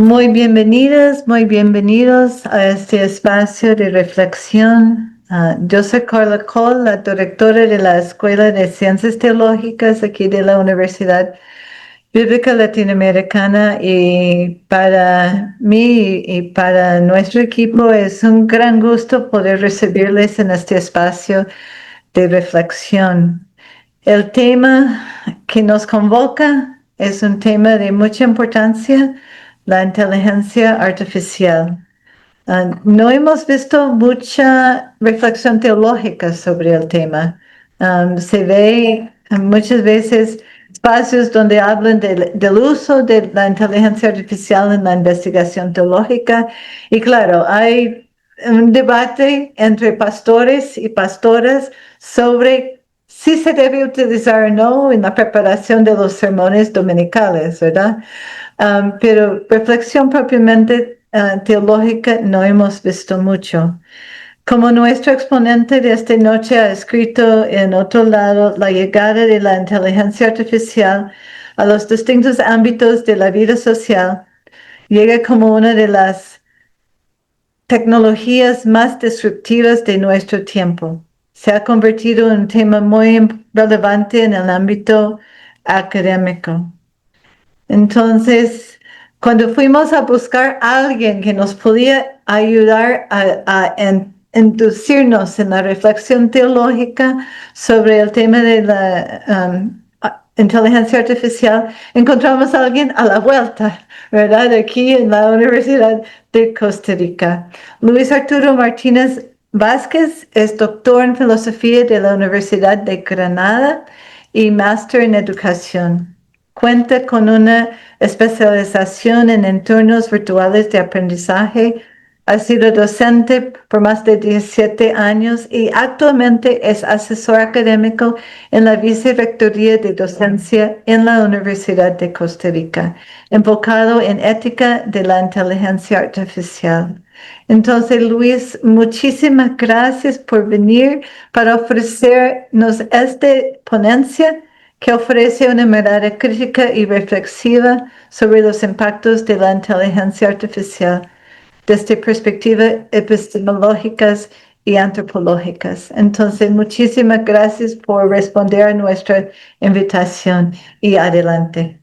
Muy bienvenidos a este espacio de reflexión. Yo soy Carla Cole, la directora de la Escuela de Ciencias Teológicas aquí de la Universidad Bíblica Latinoamericana, y para mí y para nuestro equipo es un gran gusto poder recibirles en este espacio de reflexión. El tema que nos convoca es un tema de mucha importancia: la inteligencia artificial. No hemos visto mucha reflexión teológica sobre el tema. Se ve muchas veces espacios donde hablan del uso de la inteligencia artificial en la investigación teológica, y claro, hay un debate entre pastores y pastoras sobre si se debe utilizar o no en la preparación de los sermones dominicales, ¿verdad? Pero reflexión propiamente teológica no hemos visto mucho. Como nuestro exponente de esta noche ha escrito en otro lado, la llegada de la inteligencia artificial a los distintos ámbitos de la vida social llega como una de las tecnologías más disruptivas de nuestro tiempo. Se ha convertido en un tema muy relevante en el ámbito académico. Entonces, cuando fuimos a buscar a alguien que nos podía ayudar a inducirnos en la reflexión teológica sobre el tema de la inteligencia artificial, encontramos a alguien a la vuelta, ¿verdad? Aquí en la Universidad de Costa Rica. Luis Arturo Martínez Vázquez es doctor en filosofía de la Universidad de Granada y máster en educación. Cuenta con una especialización en entornos virtuales de aprendizaje. Ha sido docente por más de 17 años y actualmente es asesor académico en la Vicerrectoría de Docencia en la Universidad de Costa Rica, enfocado en ética de la inteligencia artificial. Entonces, Luis, muchísimas gracias por venir para ofrecernos esta ponencia que ofrece una mirada crítica y reflexiva sobre los impactos de la inteligencia artificial desde perspectivas epistemológicas y antropológicas. Entonces, muchísimas gracias por responder a nuestra invitación, y adelante.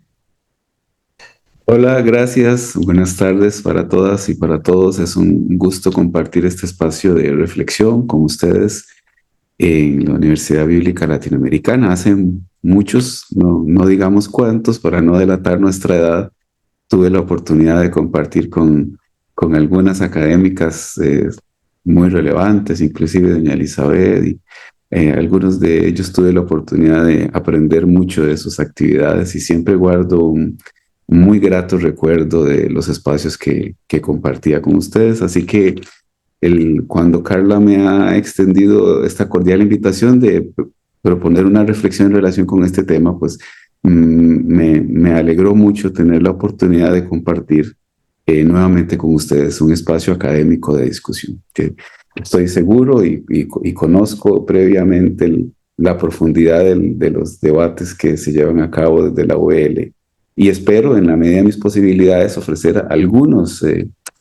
Hola, gracias. Buenas tardes para todas y para todos. Es un gusto compartir este espacio de reflexión con ustedes en la Universidad Bíblica Latinoamericana. Hace muchos, no digamos cuántos, para no delatar nuestra edad, tuve la oportunidad de compartir con algunas académicas muy relevantes, inclusive doña Elizabeth, y algunos de ellos tuve la oportunidad de aprender mucho de sus actividades, y siempre guardo un muy grato recuerdo de los espacios que compartía con ustedes. Así que cuando Carla me ha extendido esta cordial invitación de proponer una reflexión en relación con este tema, pues me alegró mucho tener la oportunidad de compartir nuevamente con ustedes un espacio académico de discusión, que estoy seguro y conozco previamente la profundidad de los debates que se llevan a cabo desde la UL, y espero en la medida de mis posibilidades ofrecer algunos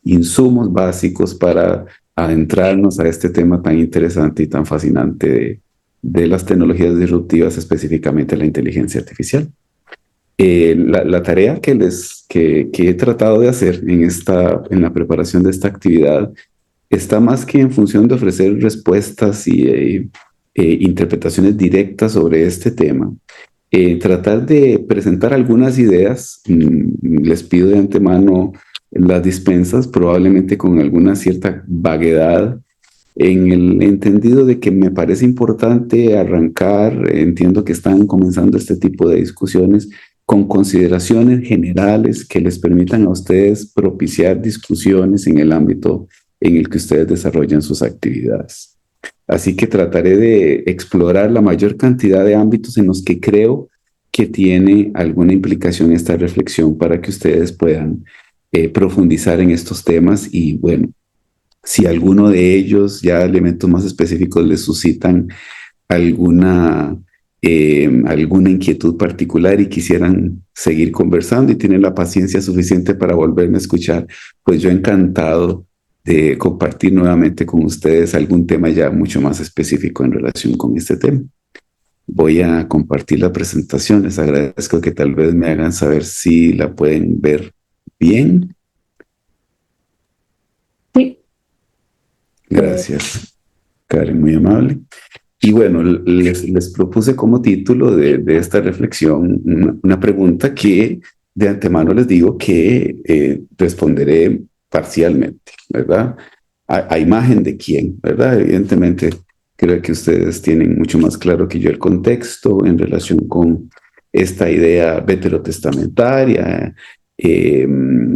insumos básicos para adentrarnos a este tema tan interesante y tan fascinante de las tecnologías disruptivas, específicamente la inteligencia artificial. La tarea que he tratado de hacer en la preparación de esta actividad está más que en función de ofrecer respuestas y interpretaciones directas sobre este tema. Tratar de presentar algunas ideas. Les pido de antemano las dispensas, probablemente con alguna cierta vaguedad, en el entendido de que me parece importante arrancar. Entiendo que están comenzando este tipo de discusiones con consideraciones generales que les permitan a ustedes propiciar discusiones en el ámbito en el que ustedes desarrollan sus actividades. Así que trataré de explorar la mayor cantidad de ámbitos en los que creo que tiene alguna implicación esta reflexión, para que ustedes puedan profundizar en estos temas. Y bueno, si alguno de ellos, ya elementos más específicos, les suscitan alguna alguna inquietud particular y quisieran seguir conversando y tienen la paciencia suficiente para volverme a escuchar, pues yo encantado de compartir nuevamente con ustedes algún tema ya mucho más específico en relación con este tema. Voy a compartir la presentación. Les agradezco que tal vez me hagan saber si la pueden ver bien. Sí. Gracias, Karen, muy amable. Y bueno, les propuse como título de esta reflexión una pregunta que de antemano les digo que responderé parcialmente, ¿verdad? A imagen de quién, ¿verdad? Evidentemente, creo que ustedes tienen mucho más claro que yo el contexto en relación con esta idea veterotestamentaria,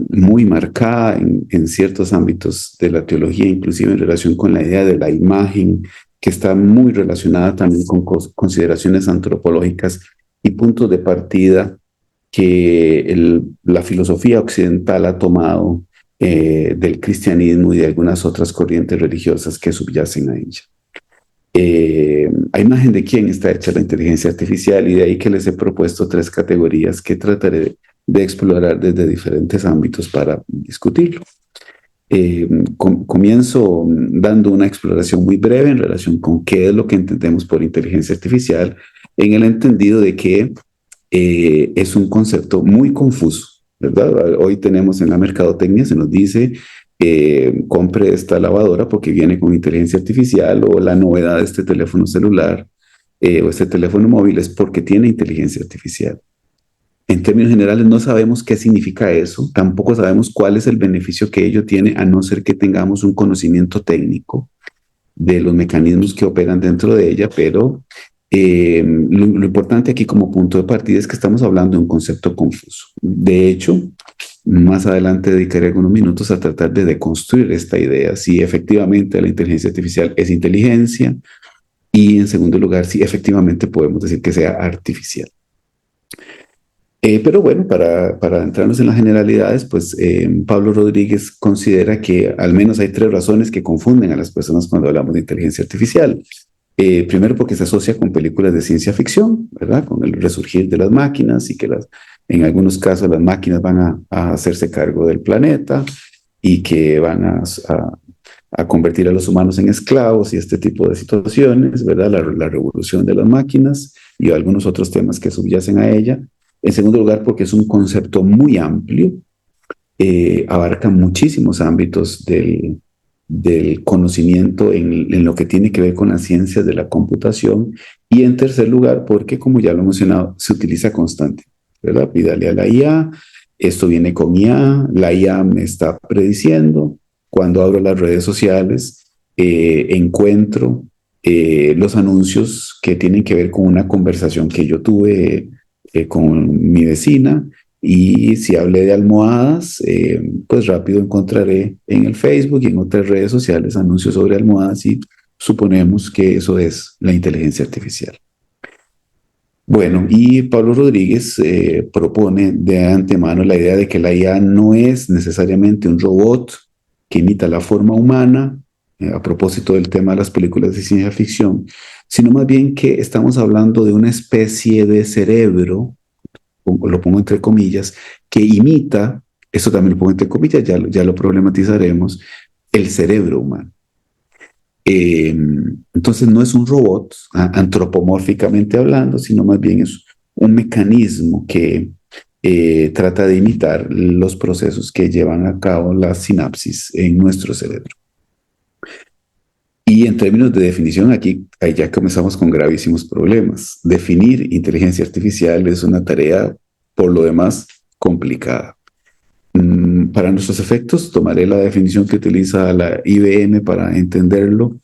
muy marcada en ciertos ámbitos de la teología, inclusive en relación con la idea de la imagen, que está muy relacionada también con consideraciones antropológicas y puntos de partida que la filosofía occidental ha tomado del cristianismo y de algunas otras corrientes religiosas que subyacen a ella. A imagen de quién está hecha la inteligencia artificial, y de ahí que les he propuesto 3 categorías que trataré de explorar desde diferentes ámbitos para discutirlo. Comienzo dando una exploración muy breve en relación con qué es lo que entendemos por inteligencia artificial, en el entendido de que es un concepto muy confuso, ¿verdad? Hoy tenemos en la mercadotecnia, se nos dice, compre esta lavadora porque viene con inteligencia artificial, o la novedad de este teléfono celular o este teléfono móvil es porque tiene inteligencia artificial. En términos generales no sabemos qué significa eso, tampoco sabemos cuál es el beneficio que ello tiene, a no ser que tengamos un conocimiento técnico de los mecanismos que operan dentro de ella, pero lo importante aquí como punto de partida es que estamos hablando de un concepto confuso. De hecho, más adelante dedicaré algunos minutos a tratar de deconstruir esta idea, si efectivamente la inteligencia artificial es inteligencia, y en segundo lugar, si efectivamente podemos decir que sea artificial. Pero bueno, para entrarnos en las generalidades, pues Pablo Rodríguez considera que al menos hay 3 razones que confunden a las personas cuando hablamos de inteligencia artificial. Primero, porque se asocia con películas de ciencia ficción, ¿verdad? Con el resurgir de las máquinas y que en algunos casos las máquinas van a hacerse cargo del planeta y que van a convertir a los humanos en esclavos y este tipo de situaciones, ¿verdad? La revolución de las máquinas y algunos otros temas que subyacen a ella. En segundo lugar, porque es un concepto muy amplio, abarca muchísimos ámbitos del conocimiento en lo que tiene que ver con las ciencias de la computación. Y en tercer lugar, porque, como ya lo he mencionado, se utiliza constante, ¿verdad? Pídale a la IA, esto viene con IA, la IA me está prediciendo. Cuando abro las redes sociales, encuentro los anuncios que tienen que ver con una conversación que yo tuve con mi vecina, y si hablé de almohadas, pues rápido encontraré en el Facebook y en otras redes sociales anuncios sobre almohadas, y suponemos que eso es la inteligencia artificial. Bueno, y Pablo Rodríguez propone de antemano la idea de que la IA no es necesariamente un robot que imita la forma humana, a propósito del tema de las películas de ciencia ficción, sino más bien que estamos hablando de una especie de cerebro, lo pongo entre comillas, que imita, esto también lo pongo entre comillas, ya lo problematizaremos, el cerebro humano. Entonces no es un robot, antropomórficamente hablando, sino más bien es un mecanismo que trata de imitar los procesos que llevan a cabo la sinapsis en nuestro cerebro. Y en términos de definición, aquí ya comenzamos con gravísimos problemas. Definir inteligencia artificial es una tarea, por lo demás, complicada. Para nuestros efectos, tomaré la definición que utiliza la IBM para entenderlo,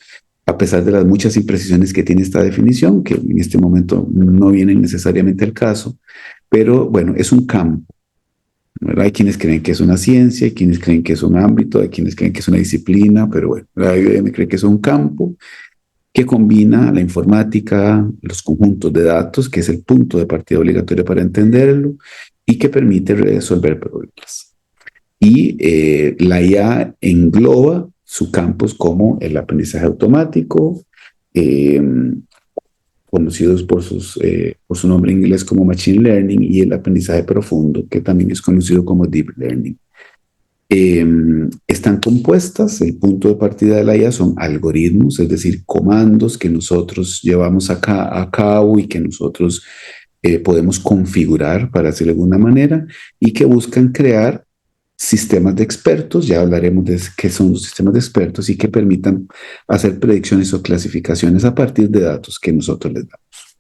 a pesar de las muchas imprecisiones que tiene esta definición, que en este momento no vienen necesariamente al caso, pero bueno, es un campo, ¿verdad? Hay quienes creen que es una ciencia, hay quienes creen que es un ámbito, hay quienes creen que es una disciplina, pero bueno, la IBM cree que es un campo que combina la informática, los conjuntos de datos, que es el punto de partida obligatorio para entenderlo, y que permite resolver problemas. Y la IA engloba subcampos como el aprendizaje automático, conocidos por su nombre en inglés como Machine Learning, y el aprendizaje profundo, que también es conocido como Deep Learning. Están compuestas, el punto de partida de la IA son algoritmos, es decir, comandos que nosotros llevamos a cabo y que nosotros podemos configurar, para decirlo de alguna manera, y que buscan crear sistemas de expertos. Ya hablaremos de qué son los sistemas de expertos, y que permitan hacer predicciones o clasificaciones a partir de datos que nosotros les damos.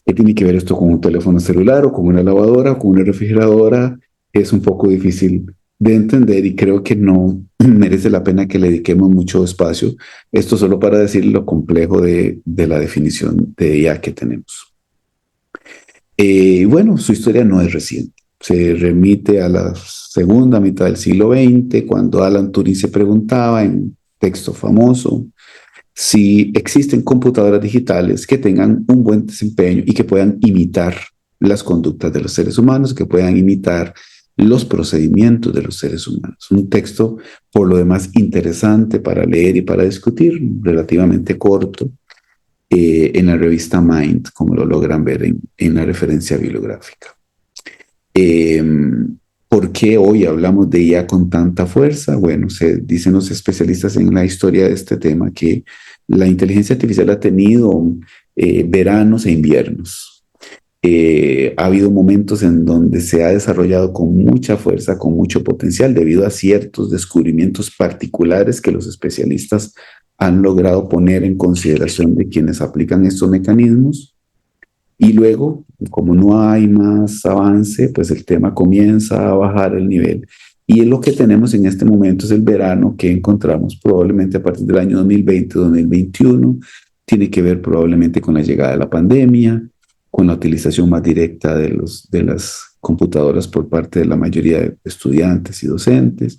¿Qué tiene que ver esto con un teléfono celular o con una lavadora o con una refrigeradora? Es un poco difícil de entender, y creo que no merece la pena que le dediquemos mucho espacio. Esto solo para decir lo complejo de la definición de IA que tenemos. Bueno, su historia no es reciente. Se remite a la segunda mitad del siglo XX, cuando Alan Turing se preguntaba en un texto famoso si existen computadoras digitales que tengan un buen desempeño y que puedan imitar las conductas de los seres humanos, que puedan imitar los procedimientos de los seres humanos. Un texto, por lo demás, interesante para leer y para discutir, relativamente corto, en la revista Mind, como lo logran ver en la referencia bibliográfica. Eh, ¿Por qué hoy hablamos de IA con tanta fuerza? Bueno, se dicen los especialistas en la historia de este tema que la inteligencia artificial ha tenido veranos e inviernos. Ha habido momentos en donde se ha desarrollado con mucha fuerza, con mucho potencial, debido a ciertos descubrimientos particulares que los especialistas han logrado poner en consideración de quienes aplican estos mecanismos. Y luego, como no hay más avance, pues el tema comienza a bajar el nivel. Y lo que tenemos en este momento es el verano que encontramos probablemente a partir del año 2020-2021. Tiene que ver probablemente con la llegada de la pandemia, con la utilización más directa de las computadoras por parte de la mayoría de estudiantes y docentes,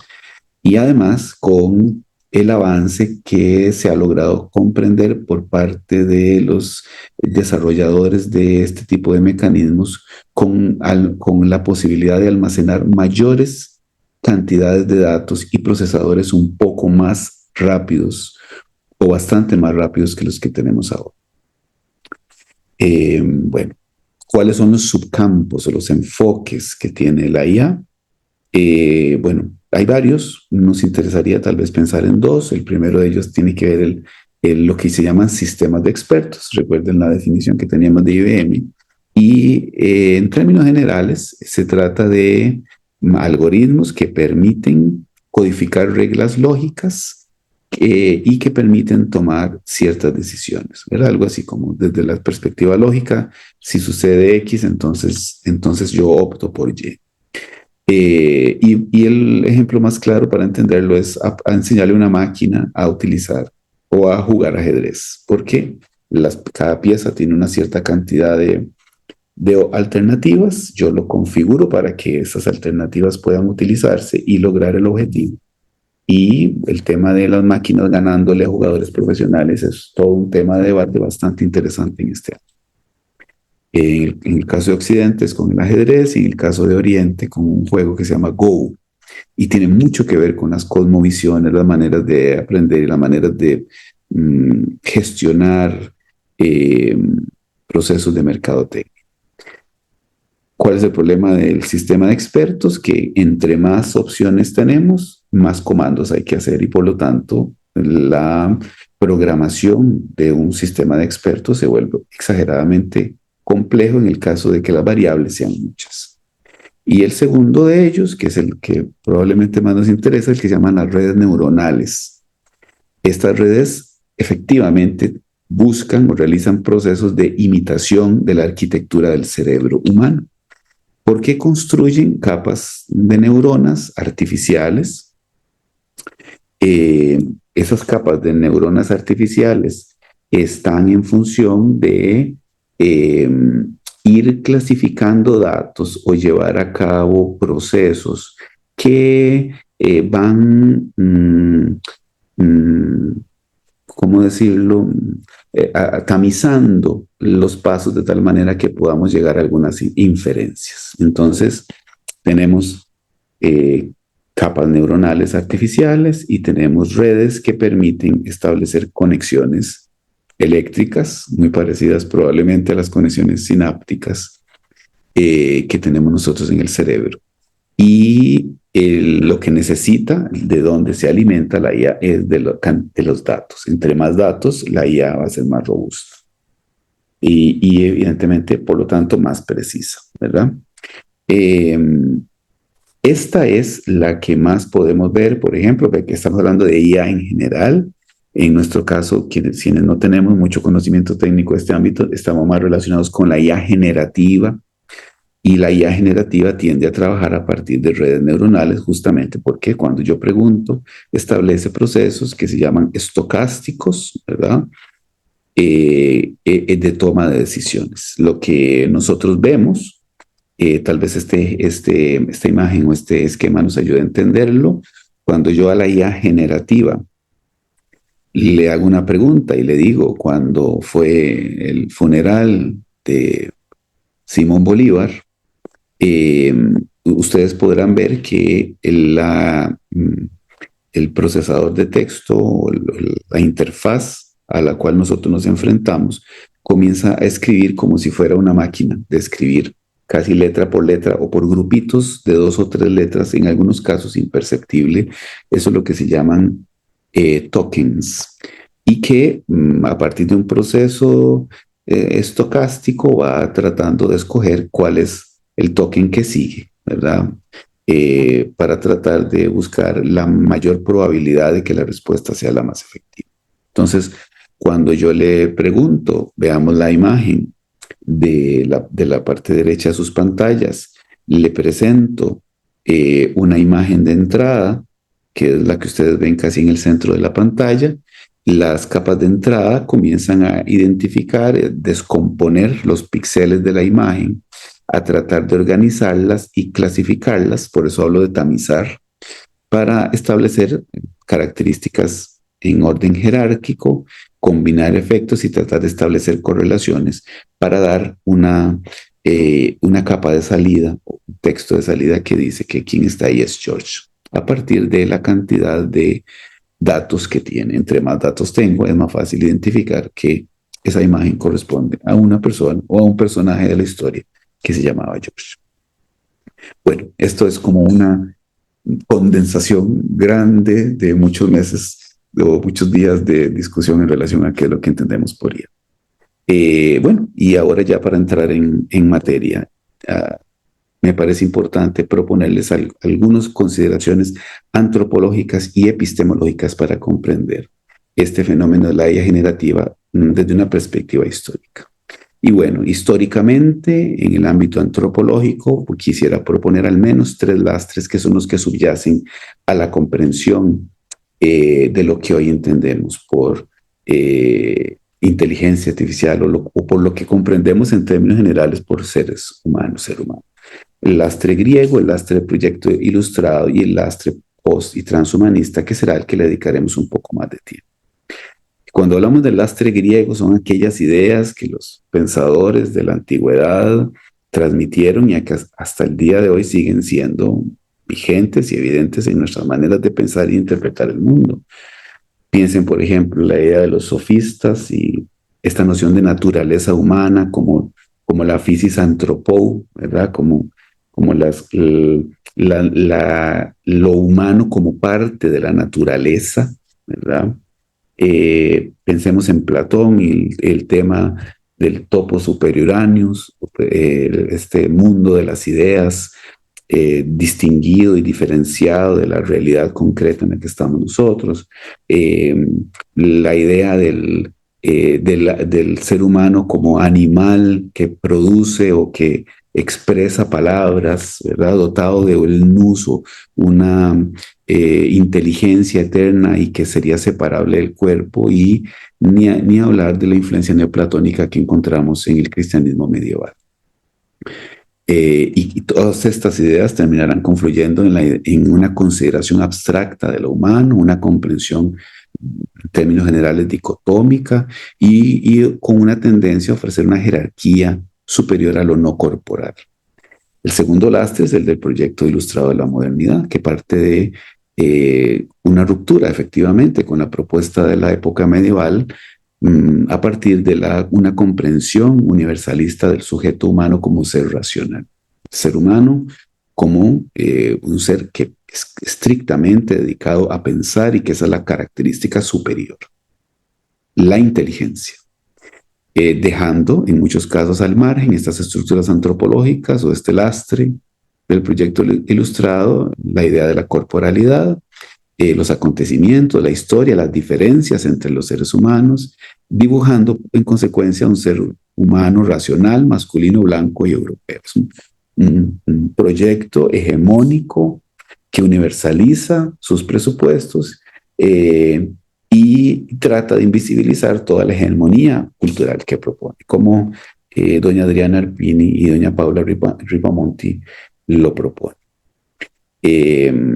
y además con el avance que se ha logrado comprender por parte de los desarrolladores de este tipo de mecanismos, con la posibilidad de almacenar mayores cantidades de datos y procesadores un poco más rápidos, o bastante más rápidos que los que tenemos ahora. Bueno, ¿cuáles son los subcampos o los enfoques que tiene la IA? Bueno, hay varios. Nos interesaría tal vez pensar en dos. El primero de ellos tiene que ver lo que se llaman sistemas de expertos. Recuerden la definición que teníamos de IBM. Y en términos generales, se trata de algoritmos que permiten codificar reglas lógicas y que permiten tomar ciertas decisiones, ¿verdad? Algo así como desde la perspectiva lógica: si sucede X, entonces yo opto por Y. Y el ejemplo más claro para entenderlo es a enseñarle a una máquina a utilizar o a jugar ajedrez, porque cada pieza tiene una cierta cantidad de alternativas. Yo lo configuro para que esas alternativas puedan utilizarse y lograr el objetivo. Y el tema de las máquinas ganándole a jugadores profesionales es todo un tema de debate bastante interesante en este año. En el caso de Occidente es con el ajedrez, y en el caso de Oriente con un juego que se llama Go. Y tiene mucho que ver con las cosmovisiones, las maneras de aprender y las maneras de gestionar procesos de mercadotecnia. ¿Cuál es el problema del sistema de expertos? Que entre más opciones tenemos, más comandos hay que hacer, y por lo tanto la programación de un sistema de expertos se vuelve exageradamente complejo en el caso de que las variables sean muchas. Y el segundo de ellos, que es el que probablemente más nos interesa, es el que se llaman las redes neuronales. Estas redes efectivamente buscan o realizan procesos de imitación de la arquitectura del cerebro humano, porque construyen capas de neuronas artificiales. Esas capas de neuronas artificiales están en función de ir clasificando datos o llevar a cabo procesos que van, ¿cómo decirlo?, tamizando los pasos de tal manera que podamos llegar a algunas inferencias. Entonces, tenemos capas neuronales artificiales y tenemos redes que permiten establecer conexiones eléctricas, muy parecidas probablemente a las conexiones sinápticas que tenemos nosotros en el cerebro. Y lo que necesita, de donde se alimenta la IA, es de los datos. Entre más datos, la IA va a ser más robusta. Y evidentemente, por lo tanto, más precisa, ¿verdad? Esta es la que más podemos ver, por ejemplo, porque estamos hablando de IA en general. En nuestro caso, quienes no tenemos mucho conocimiento técnico de este ámbito, estamos más relacionados con la IA generativa. Y la IA generativa tiende a trabajar a partir de redes neuronales, justamente porque cuando yo pregunto, establece procesos que se llaman estocásticos, ¿verdad? De toma de decisiones. Lo que nosotros vemos, tal vez esta imagen o este esquema nos ayude a entenderlo. Cuando yo a la IA generativa le hago una pregunta y le digo, cuando fue el funeral de Simón Bolívar, ustedes podrán ver que el procesador de texto, la interfaz a la cual nosotros nos enfrentamos, comienza a escribir como si fuera una máquina de escribir, casi letra por letra o por grupitos de 2 o 3 letras, en algunos casos imperceptible. Eso es lo que se llaman tokens, y que a partir de un proceso estocástico va tratando de escoger cuál es el token que sigue, ¿verdad? Para tratar de buscar la mayor probabilidad de que la respuesta sea la más efectiva. Entonces, cuando yo le pregunto, veamos la imagen de la parte derecha de sus pantallas, le presento una imagen de entrada, que es la que ustedes ven casi en el centro de la pantalla. Las capas de entrada comienzan a identificar, descomponer los píxeles de la imagen, a tratar de organizarlas y clasificarlas, por eso hablo de tamizar, para establecer características en orden jerárquico, combinar efectos y tratar de establecer correlaciones para dar una capa de salida, un texto de salida que dice que quien está ahí es George, a partir de la cantidad de datos que tiene. Entre más datos tengo, es más fácil identificar que esa imagen corresponde a una persona o a un personaje de la historia que se llamaba George. Bueno, esto es como una condensación grande de muchos meses o muchos días de discusión en relación a qué es lo que entendemos por IA. Bueno, y ahora ya para entrar en materia, me parece importante proponerles algunas consideraciones antropológicas y epistemológicas para comprender este fenómeno de la IA generativa desde una perspectiva histórica. Y bueno, históricamente, en el ámbito antropológico, quisiera proponer al menos 3 lastres que son los que subyacen a la comprensión de lo que hoy entendemos por inteligencia artificial o por lo que comprendemos en términos generales por seres humanos, ser humano. El lastre griego, el lastre del proyecto ilustrado y el lastre post y transhumanista, que será el que le dedicaremos un poco más de tiempo. Cuando hablamos del lastre griego, son aquellas ideas que los pensadores de la antigüedad transmitieron y que hasta el día de hoy siguen siendo vigentes y evidentes en nuestras maneras de pensar e interpretar el mundo. Piensen, por ejemplo, la idea de los sofistas y esta noción de naturaleza humana como la physis anthropou, ¿verdad? Como lo humano como parte de la naturaleza, ¿verdad? Pensemos en Platón y el tema del topo superioranius, este mundo de las ideas distinguido y diferenciado de la realidad concreta en la que estamos nosotros, la idea del ser humano como animal que produce o que expresa palabras, ¿verdad? Dotado de un uso, una inteligencia eterna y que sería separable del cuerpo, y ni hablar de la influencia neoplatónica que encontramos en el cristianismo medieval. Y todas estas ideas terminarán confluyendo en una consideración abstracta de lo humano, una comprensión en términos generales dicotómica y con una tendencia a ofrecer una jerarquía superior a lo no corporal. El segundo lastre es el del proyecto ilustrado de la modernidad, que parte de una ruptura efectivamente con la propuesta de la época medieval a partir de una comprensión universalista del sujeto humano como ser racional. Ser humano como un ser que es estrictamente dedicado a pensar y que esa es la característica superior, la inteligencia. Dejando en muchos casos al margen estas estructuras antropológicas o este lastre del proyecto ilustrado, la idea de la corporalidad, los acontecimientos, la historia, las diferencias entre los seres humanos, dibujando en consecuencia un ser humano racional, masculino, blanco y europeo. Es un proyecto hegemónico que universaliza sus presupuestos y trata de invisibilizar toda la hegemonía cultural que propone, como doña Adriana Arpini y doña Paula Ripamonti lo proponen.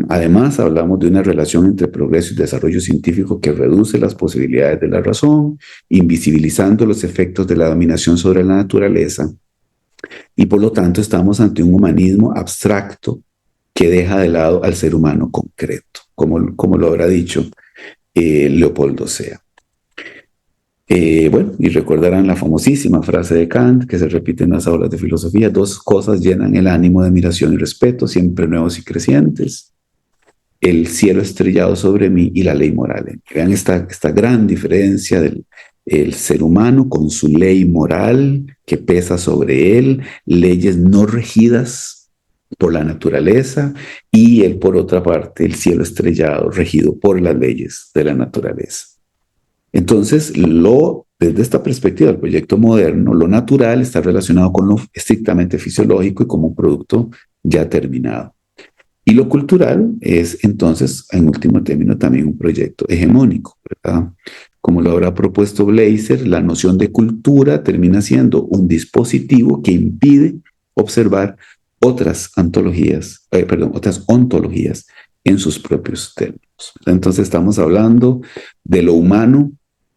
Además, hablamos de una relación entre progreso y desarrollo científico que reduce las posibilidades de la razón, invisibilizando los efectos de la dominación sobre la naturaleza, y por lo tanto estamos ante un humanismo abstracto que deja de lado al ser humano concreto, como lo habrá dicho Leopoldo Sea. Bueno, y recordarán la famosísima frase de Kant que se repite en las aulas de filosofía: dos cosas llenan el ánimo de admiración y respeto, siempre nuevos y crecientes: el cielo estrellado sobre mí y la ley moral. Vean esta gran diferencia del ser humano con su ley moral que pesa sobre él, leyes no regidas por la naturaleza, y él, por otra parte, el cielo estrellado regido por las leyes de la naturaleza. Entonces, desde esta perspectiva del proyecto moderno, lo natural está relacionado con lo estrictamente fisiológico y como un producto ya terminado. Y lo cultural es entonces, en último término, también un proyecto hegemónico, ¿verdad? Como lo habrá propuesto Blazer, la noción de cultura termina siendo un dispositivo que impide observar otras ontologías en sus propios términos. Entonces estamos hablando de lo humano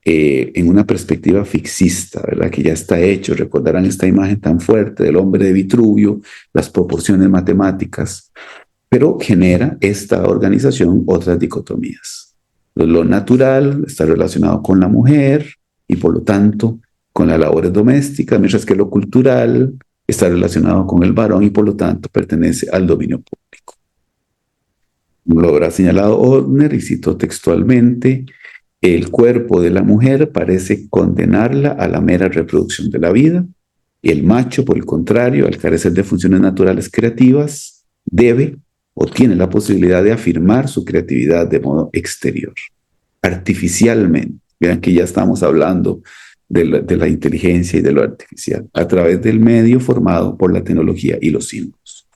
en una perspectiva fixista, ¿verdad? Que ya está hecho. Recordarán esta imagen tan fuerte del hombre de Vitruvio, las proporciones matemáticas, pero genera esta organización otras dicotomías. Lo natural está relacionado con la mujer y por lo tanto con las labores domésticas, mientras que lo cultural está relacionado con el varón y por lo tanto pertenece al dominio público. Lo habrá señalado Ortner y citó textualmente: el cuerpo de la mujer parece condenarla a la mera reproducción de la vida, y el macho, por el contrario, al carecer de funciones naturales creativas, debe o tiene la posibilidad de afirmar su creatividad de modo exterior, artificialmente. Vean que ya estamos hablando de la inteligencia y de lo artificial, a través del medio formado por la tecnología y los símbolos.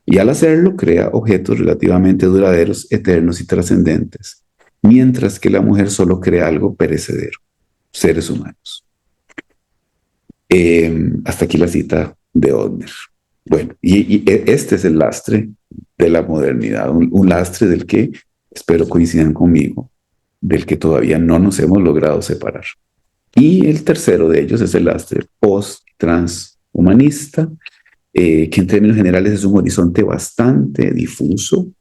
Y al hacerlo, crea objetos relativamente duraderos, eternos y trascendentes, mientras que la mujer solo crea algo perecedero, seres humanos. Hasta aquí la cita de Ortner. Bueno, y este es el lastre de la modernidad, un lastre del que, espero coincidan conmigo, del que todavía no nos hemos logrado separar. Y el tercero de ellos es el lastre post-transhumanista, que en términos generales es un horizonte bastante difuso,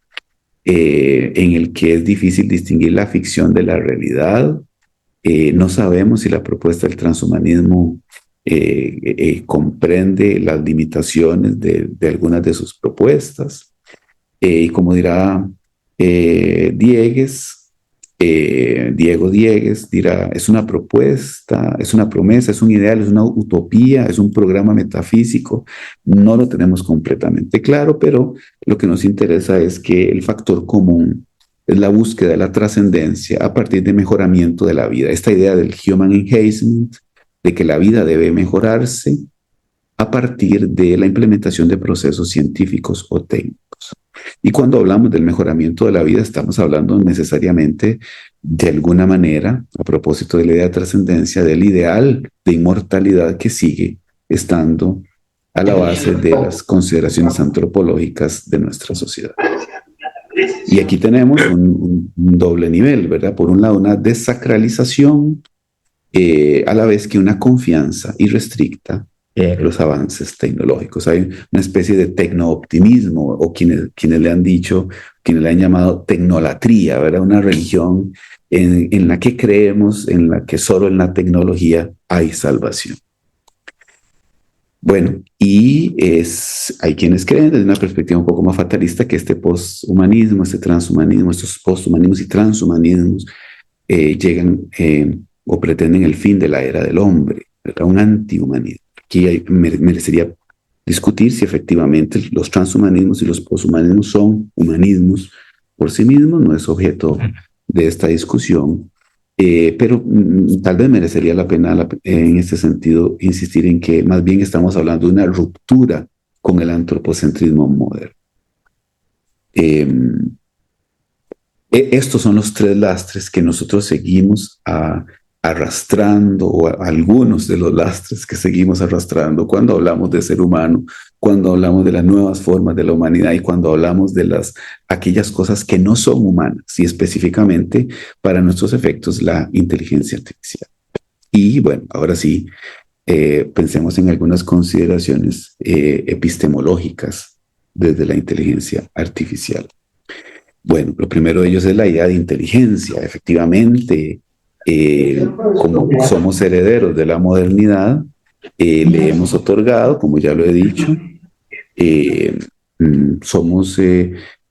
en el que es difícil distinguir la ficción de la realidad. No sabemos si la propuesta del transhumanismo comprende las limitaciones de algunas de sus propuestas. Y como dirá Diego Diegues, dirá: es una propuesta, es una promesa, es un ideal, es una utopía, es un programa metafísico. No lo tenemos completamente claro, pero lo que nos interesa es que el factor común es la búsqueda de la trascendencia a partir de mejoramiento de la vida. Esta idea del human enhancement, de que la vida debe mejorarse a partir de la implementación de procesos científicos o técnicos. Y cuando hablamos del mejoramiento de la vida, estamos hablando necesariamente, de alguna manera, a propósito de la idea de trascendencia, del ideal de inmortalidad que sigue estando a la base de las consideraciones antropológicas de nuestra sociedad. Y aquí tenemos un doble nivel, ¿verdad? Por un lado, una desacralización, a la vez que una confianza irrestricta los avances tecnológicos. Hay una especie de tecnooptimismo, o quienes le han dicho, quienes le han llamado tecnolatría, ¿verdad? Una religión en la que creemos, en la que solo en la tecnología hay salvación. Bueno, hay quienes creen desde una perspectiva un poco más fatalista que este posthumanismo, este transhumanismo, estos posthumanismos y transhumanismos llegan o pretenden el fin de la era del hombre, ¿verdad? Un antihumanismo. Aquí merecería discutir si efectivamente los transhumanismos y los posthumanismos son humanismos por sí mismos, no es objeto de esta discusión, pero tal vez merecería la pena en este sentido insistir en que más bien estamos hablando de una ruptura con el antropocentrismo moderno. Estos son los tres lastres que nosotros seguimos arrastrando, o algunos de los lastres que seguimos arrastrando cuando hablamos de ser humano, cuando hablamos de las nuevas formas de la humanidad y cuando hablamos de aquellas cosas que no son humanas, y específicamente para nuestros efectos la inteligencia artificial. Y bueno, ahora sí, pensemos en algunas consideraciones epistemológicas desde la inteligencia artificial. Bueno, lo primero de ellos es la idea de inteligencia. Efectivamente, como somos herederos de la modernidad, le hemos otorgado, como ya lo he dicho, le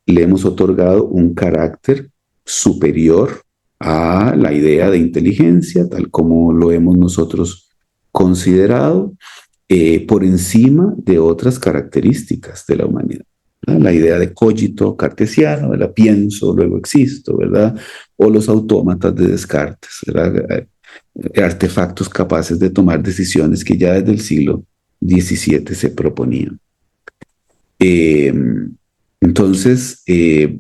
hemos otorgado un carácter superior a la idea de inteligencia, tal como lo hemos nosotros considerado, por encima de otras características de la humanidad. La idea de cogito cartesiano, ¿verdad? Pienso, luego existo, ¿verdad? O los autómatas de Descartes, ¿verdad? Artefactos capaces de tomar decisiones que ya desde el siglo XVII se proponían. Entonces,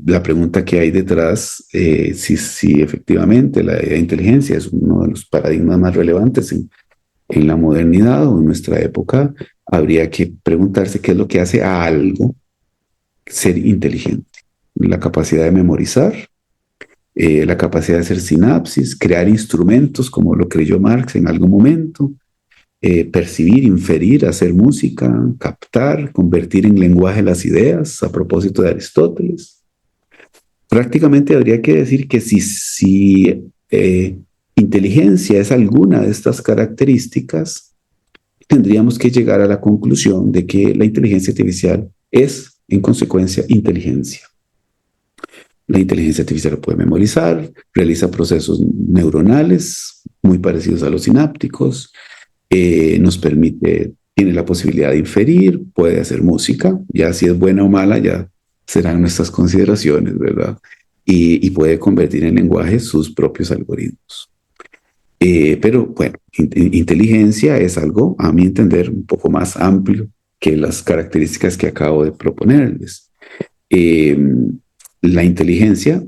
la pregunta que hay detrás, si efectivamente la inteligencia es uno de los paradigmas más relevantes en la modernidad o en nuestra época, habría que preguntarse qué es lo que hace a algo ser inteligente. La capacidad de memorizar, la capacidad de hacer sinapsis, crear instrumentos como lo creyó Marx en algún momento, percibir, inferir, hacer música, captar, convertir en lenguaje las ideas, a propósito de Aristóteles. Prácticamente habría que decir que si inteligencia es alguna de estas características, tendríamos que llegar a la conclusión de que la inteligencia artificial es, en consecuencia, inteligencia. La inteligencia artificial puede memorizar, realiza procesos neuronales muy parecidos a los sinápticos, tiene la posibilidad de inferir, puede hacer música, ya si es buena o mala, ya serán nuestras consideraciones, ¿verdad? Y puede convertir en lenguaje sus propios algoritmos. Pero bueno, inteligencia es algo, a mi entender, un poco más amplio que las características que acabo de proponerles. La inteligencia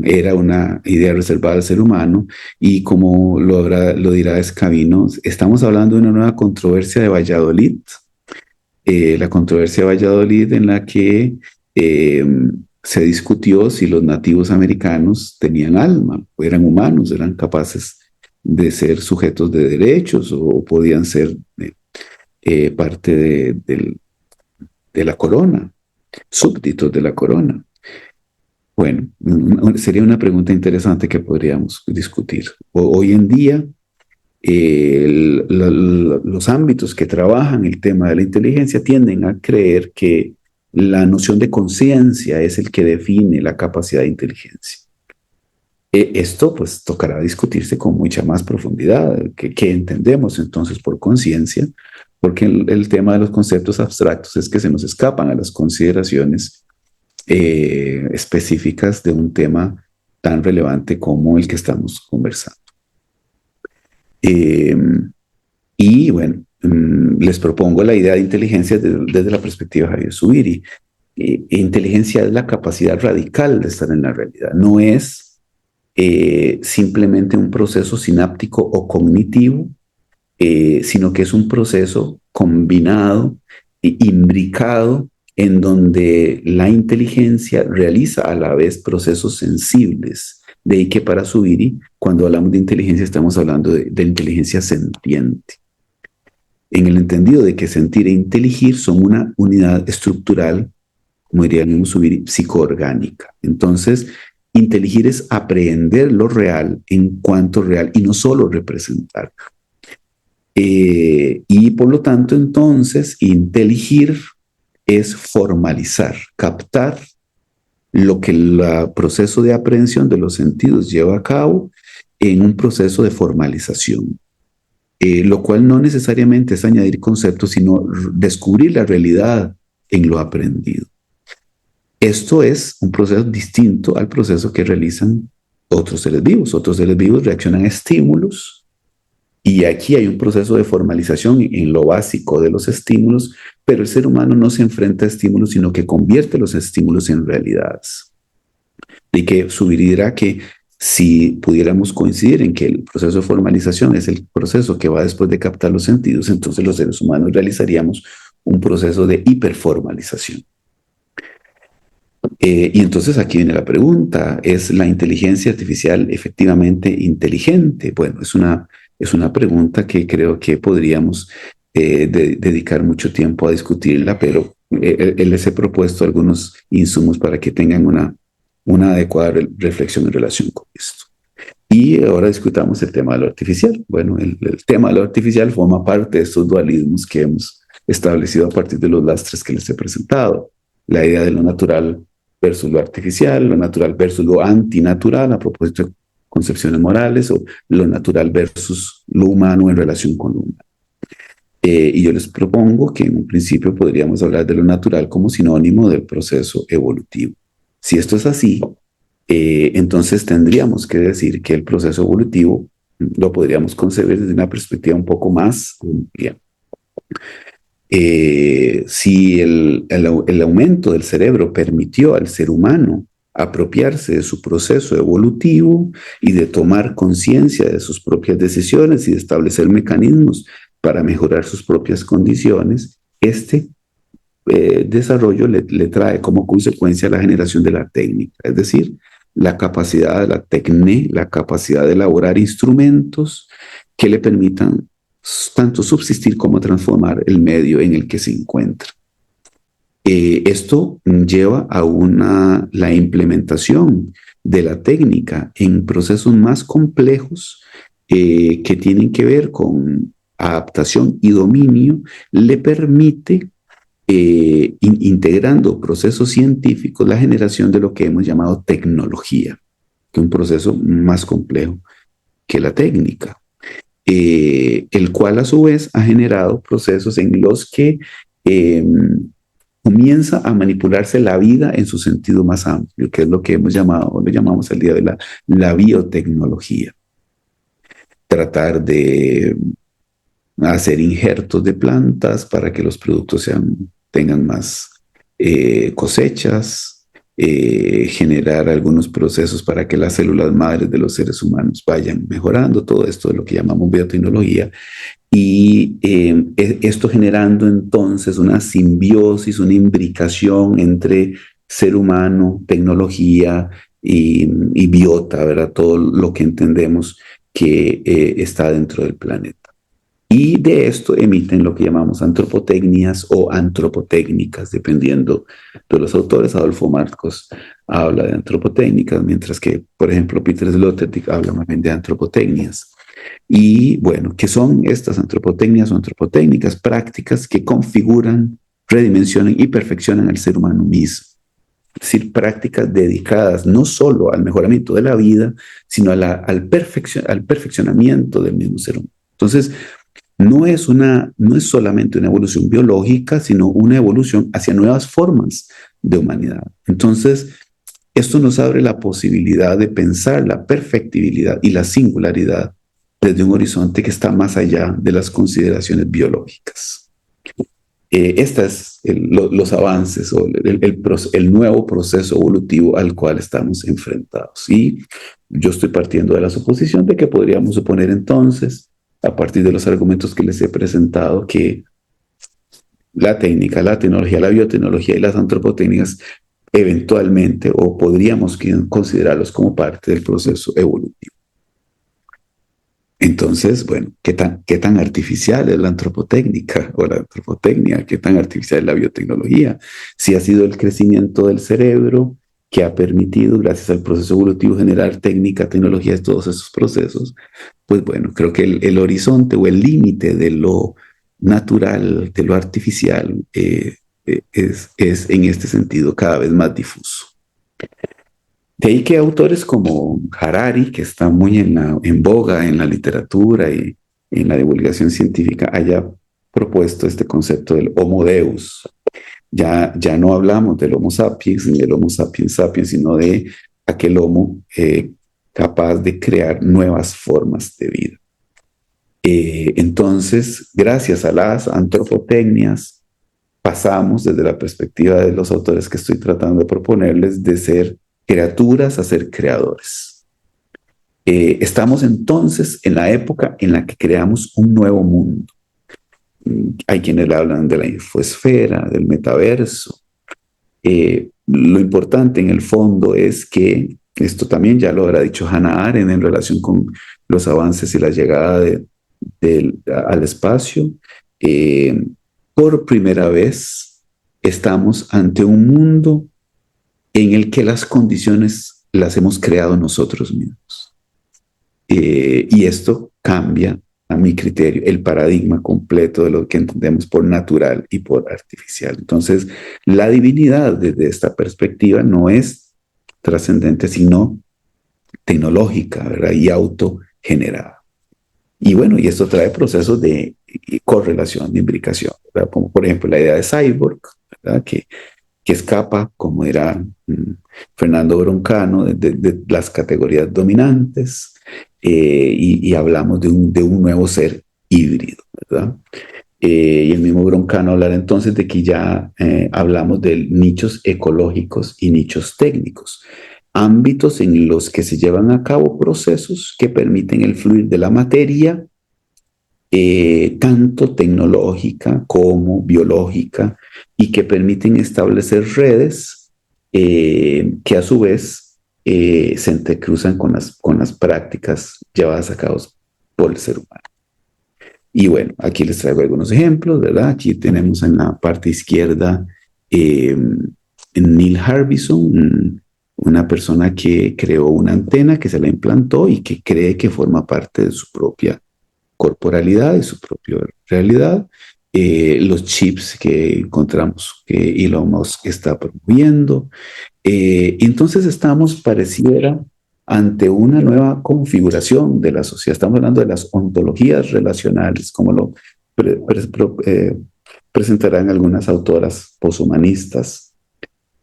era una idea reservada al ser humano y como lo dirá Escavino, estamos hablando de una nueva controversia de Valladolid, la controversia de Valladolid en la que se discutió si los nativos americanos tenían alma, eran humanos, eran capaces de ser sujetos de derechos o podían ser parte de la corona, súbditos de la corona. Bueno, sería una pregunta interesante que podríamos discutir. Hoy en día, los ámbitos que trabajan el tema de la inteligencia tienden a creer que la noción de conciencia es el que define la capacidad de inteligencia. Esto pues tocará discutirse con mucha más profundidad. ¿Qué entendemos entonces por conciencia? Porque el tema de los conceptos abstractos es que se nos escapan a las consideraciones específicas de un tema tan relevante como el que estamos conversando. Y bueno, les propongo la idea de inteligencia desde la perspectiva de Javier Zubiri. Inteligencia es la capacidad radical de estar en la realidad, no es simplemente un proceso sináptico o cognitivo, sino que es un proceso combinado e imbricado en donde la inteligencia realiza a la vez procesos sensibles. De ahí que para Zubiri, cuando hablamos de inteligencia, estamos hablando de inteligencia sentiente. en el entendido de que sentir e inteligir son una unidad estructural, como diríamos, psicoorgánica. Entonces, inteligir es aprehender lo real en cuanto real y no solo representar. Y por lo tanto, entonces, inteligir es formalizar, captar lo que el proceso de aprehensión de los sentidos lleva a cabo en un proceso de formalización, lo cual no necesariamente es añadir conceptos, sino descubrir la realidad en lo aprendido. Esto es un proceso distinto al proceso que realizan otros seres vivos. Otros seres vivos reaccionan a estímulos y aquí hay un proceso de formalización en lo básico de los estímulos, pero el ser humano no se enfrenta a estímulos, sino que convierte los estímulos en realidades. Y que dirá que si pudiéramos coincidir en que el proceso de formalización es el proceso que va después de captar los sentidos, entonces los seres humanos realizaríamos un proceso de hiperformalización. Y entonces aquí viene la pregunta, ¿es la inteligencia artificial efectivamente inteligente? Bueno, es una pregunta que creo que podríamos dedicar mucho tiempo a discutirla, pero él les he propuesto algunos insumos para que tengan una adecuada reflexión en relación con esto. Y ahora discutamos el tema de lo artificial. Bueno, el tema de lo artificial forma parte de estos dualismos que hemos establecido a partir de los lastres que les he presentado. La idea de lo natural versus lo artificial, lo natural versus lo antinatural, a propósito de concepciones morales, o lo natural versus lo humano en relación con lo humano. Y yo les propongo que en un principio podríamos hablar de lo natural como sinónimo del proceso evolutivo. Si esto es así, entonces tendríamos que decir que el proceso evolutivo lo podríamos concebir desde una perspectiva un poco más amplia. Si el aumento del cerebro permitió al ser humano apropiarse de su proceso evolutivo y de tomar conciencia de sus propias decisiones y de establecer mecanismos para mejorar sus propias condiciones, este desarrollo le trae como consecuencia la generación de la técnica, es decir, la capacidad de la tecné, la capacidad de elaborar instrumentos que le permitan tanto subsistir como transformar el medio en el que se encuentra. Esto lleva a la implementación de la técnica en procesos más complejos que tienen que ver con adaptación y dominio, le permite, integrando procesos científicos, la generación de lo que hemos llamado tecnología, que es un proceso más complejo que la técnica. El cual a su vez ha generado procesos en los que comienza a manipularse la vida en su sentido más amplio, que es lo que hemos llamado, o lo llamamos el día de la biotecnología. Tratar de hacer injertos de plantas para que los productos tengan más cosechas, generar algunos procesos para que las células madres de los seres humanos vayan mejorando, todo esto de lo que llamamos biotecnología, y esto generando entonces una simbiosis, una imbricación entre ser humano, tecnología y biota, ¿verdad? Todo lo que entendemos que está dentro del planeta. Y de esto emiten lo que llamamos antropotecnias o antropotécnicas, dependiendo de los autores. Adolfo Marcos habla de antropotécnicas, mientras que, por ejemplo, Peter Sloterdijk habla más bien de antropotecnias. Y bueno, ¿qué son estas antropotecnias o antropotécnicas? Prácticas que configuran, redimensionan y perfeccionan al ser humano mismo. Es decir, prácticas dedicadas no solo al mejoramiento de la vida, sino al perfeccionamiento del mismo ser humano. Entonces, no es solamente una evolución biológica, sino una evolución hacia nuevas formas de humanidad. Entonces, esto nos abre la posibilidad de pensar la perfectibilidad y la singularidad desde un horizonte que está más allá de las consideraciones biológicas. Estos es los avances o el nuevo proceso evolutivo al cual estamos enfrentados. Y yo estoy partiendo de la suposición de que podríamos suponer entonces, a partir de los argumentos que les he presentado, que la técnica, la tecnología, la biotecnología y las antropotécnicas eventualmente, o podríamos considerarlos como parte del proceso evolutivo. Entonces, bueno, qué tan artificial es la antropotécnica o la antropotecnia? ¿Qué tan artificial es la biotecnología? Si ha sido el crecimiento del cerebro que ha permitido, gracias al proceso evolutivo, generar técnica, tecnologías, todos esos procesos, pues bueno, creo que el horizonte o el límite de lo natural, de lo artificial, es en este sentido cada vez más difuso. De ahí que autores como Harari, que está muy en boga en la literatura y en la divulgación científica, haya propuesto este concepto del Homo Deus. Ya no hablamos del Homo sapiens ni del Homo sapiens sapiens, sino de aquel Homo capaz de crear nuevas formas de vida. Entonces, gracias a las antropotecnias, pasamos desde la perspectiva de los autores que estoy tratando de proponerles de ser criaturas a ser creadores. Estamos entonces en la época en la que creamos un nuevo mundo. Hay quienes hablan de la infosfera, del metaverso. Lo importante en el fondo es que, esto también ya lo habrá dicho Hannah Arendt en relación con los avances y la llegada al espacio, por primera vez estamos ante un mundo en el que las condiciones las hemos creado nosotros mismos. Y esto cambia, a mi criterio, el paradigma completo de lo que entendemos por natural y por artificial. Entonces, la divinidad desde esta perspectiva no es trascendente, sino tecnológica, ¿verdad? Y autogenerada. Y bueno, y esto trae procesos de correlación, de imbricación, ¿verdad? Como por ejemplo la idea de cyborg, ¿verdad? Que escapa, como era Fernando Broncano, de las categorías dominantes, y hablamos de un nuevo ser híbrido, ¿verdad? Y el mismo Broncano hablará entonces de que ya hablamos de nichos ecológicos y nichos técnicos, ámbitos en los que se llevan a cabo procesos que permiten el fluir de la materia, tanto tecnológica como biológica, y que permiten establecer redes que a su vez se entrecruzan con las prácticas llevadas a cabo por el ser humano. Y bueno, aquí les traigo algunos ejemplos, ¿verdad? Aquí tenemos en la parte izquierda Neil Harbison, una persona que creó una antena que se la implantó y que cree que forma parte de su propia corporalidad y su propia realidad. Los chips que encontramos que Elon Musk está promoviendo. Entonces estamos, pareciera, ante una nueva configuración de la sociedad. Estamos hablando de las ontologías relacionales, como lo presentarán algunas autoras poshumanistas.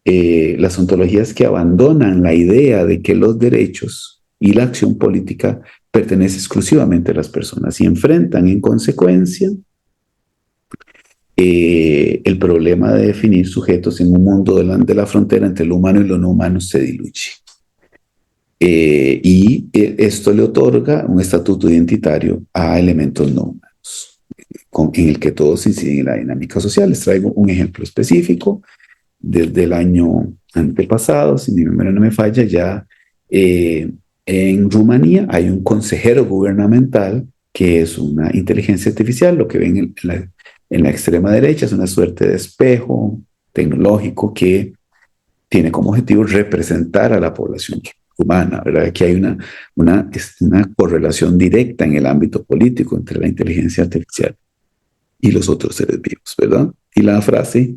Las ontologías que abandonan la idea de que los derechos y la acción política pertenece exclusivamente a las personas y enfrentan en consecuencia el problema de definir sujetos en un mundo de la frontera entre lo humano y lo no humano se diluye. Y esto le otorga un estatuto identitario a elementos no humanos, en el que todos inciden en la dinámica social. Les traigo un ejemplo específico. Desde el año antepasado, si mi memoria no me falla, ya en Rumanía hay un consejero gubernamental que es una inteligencia artificial. Lo que ven en la extrema derecha es una suerte de espejo tecnológico que tiene como objetivo representar a la población humana, ¿verdad? Aquí hay una correlación directa en el ámbito político entre la inteligencia artificial y los otros seres vivos, ¿verdad? Y la frase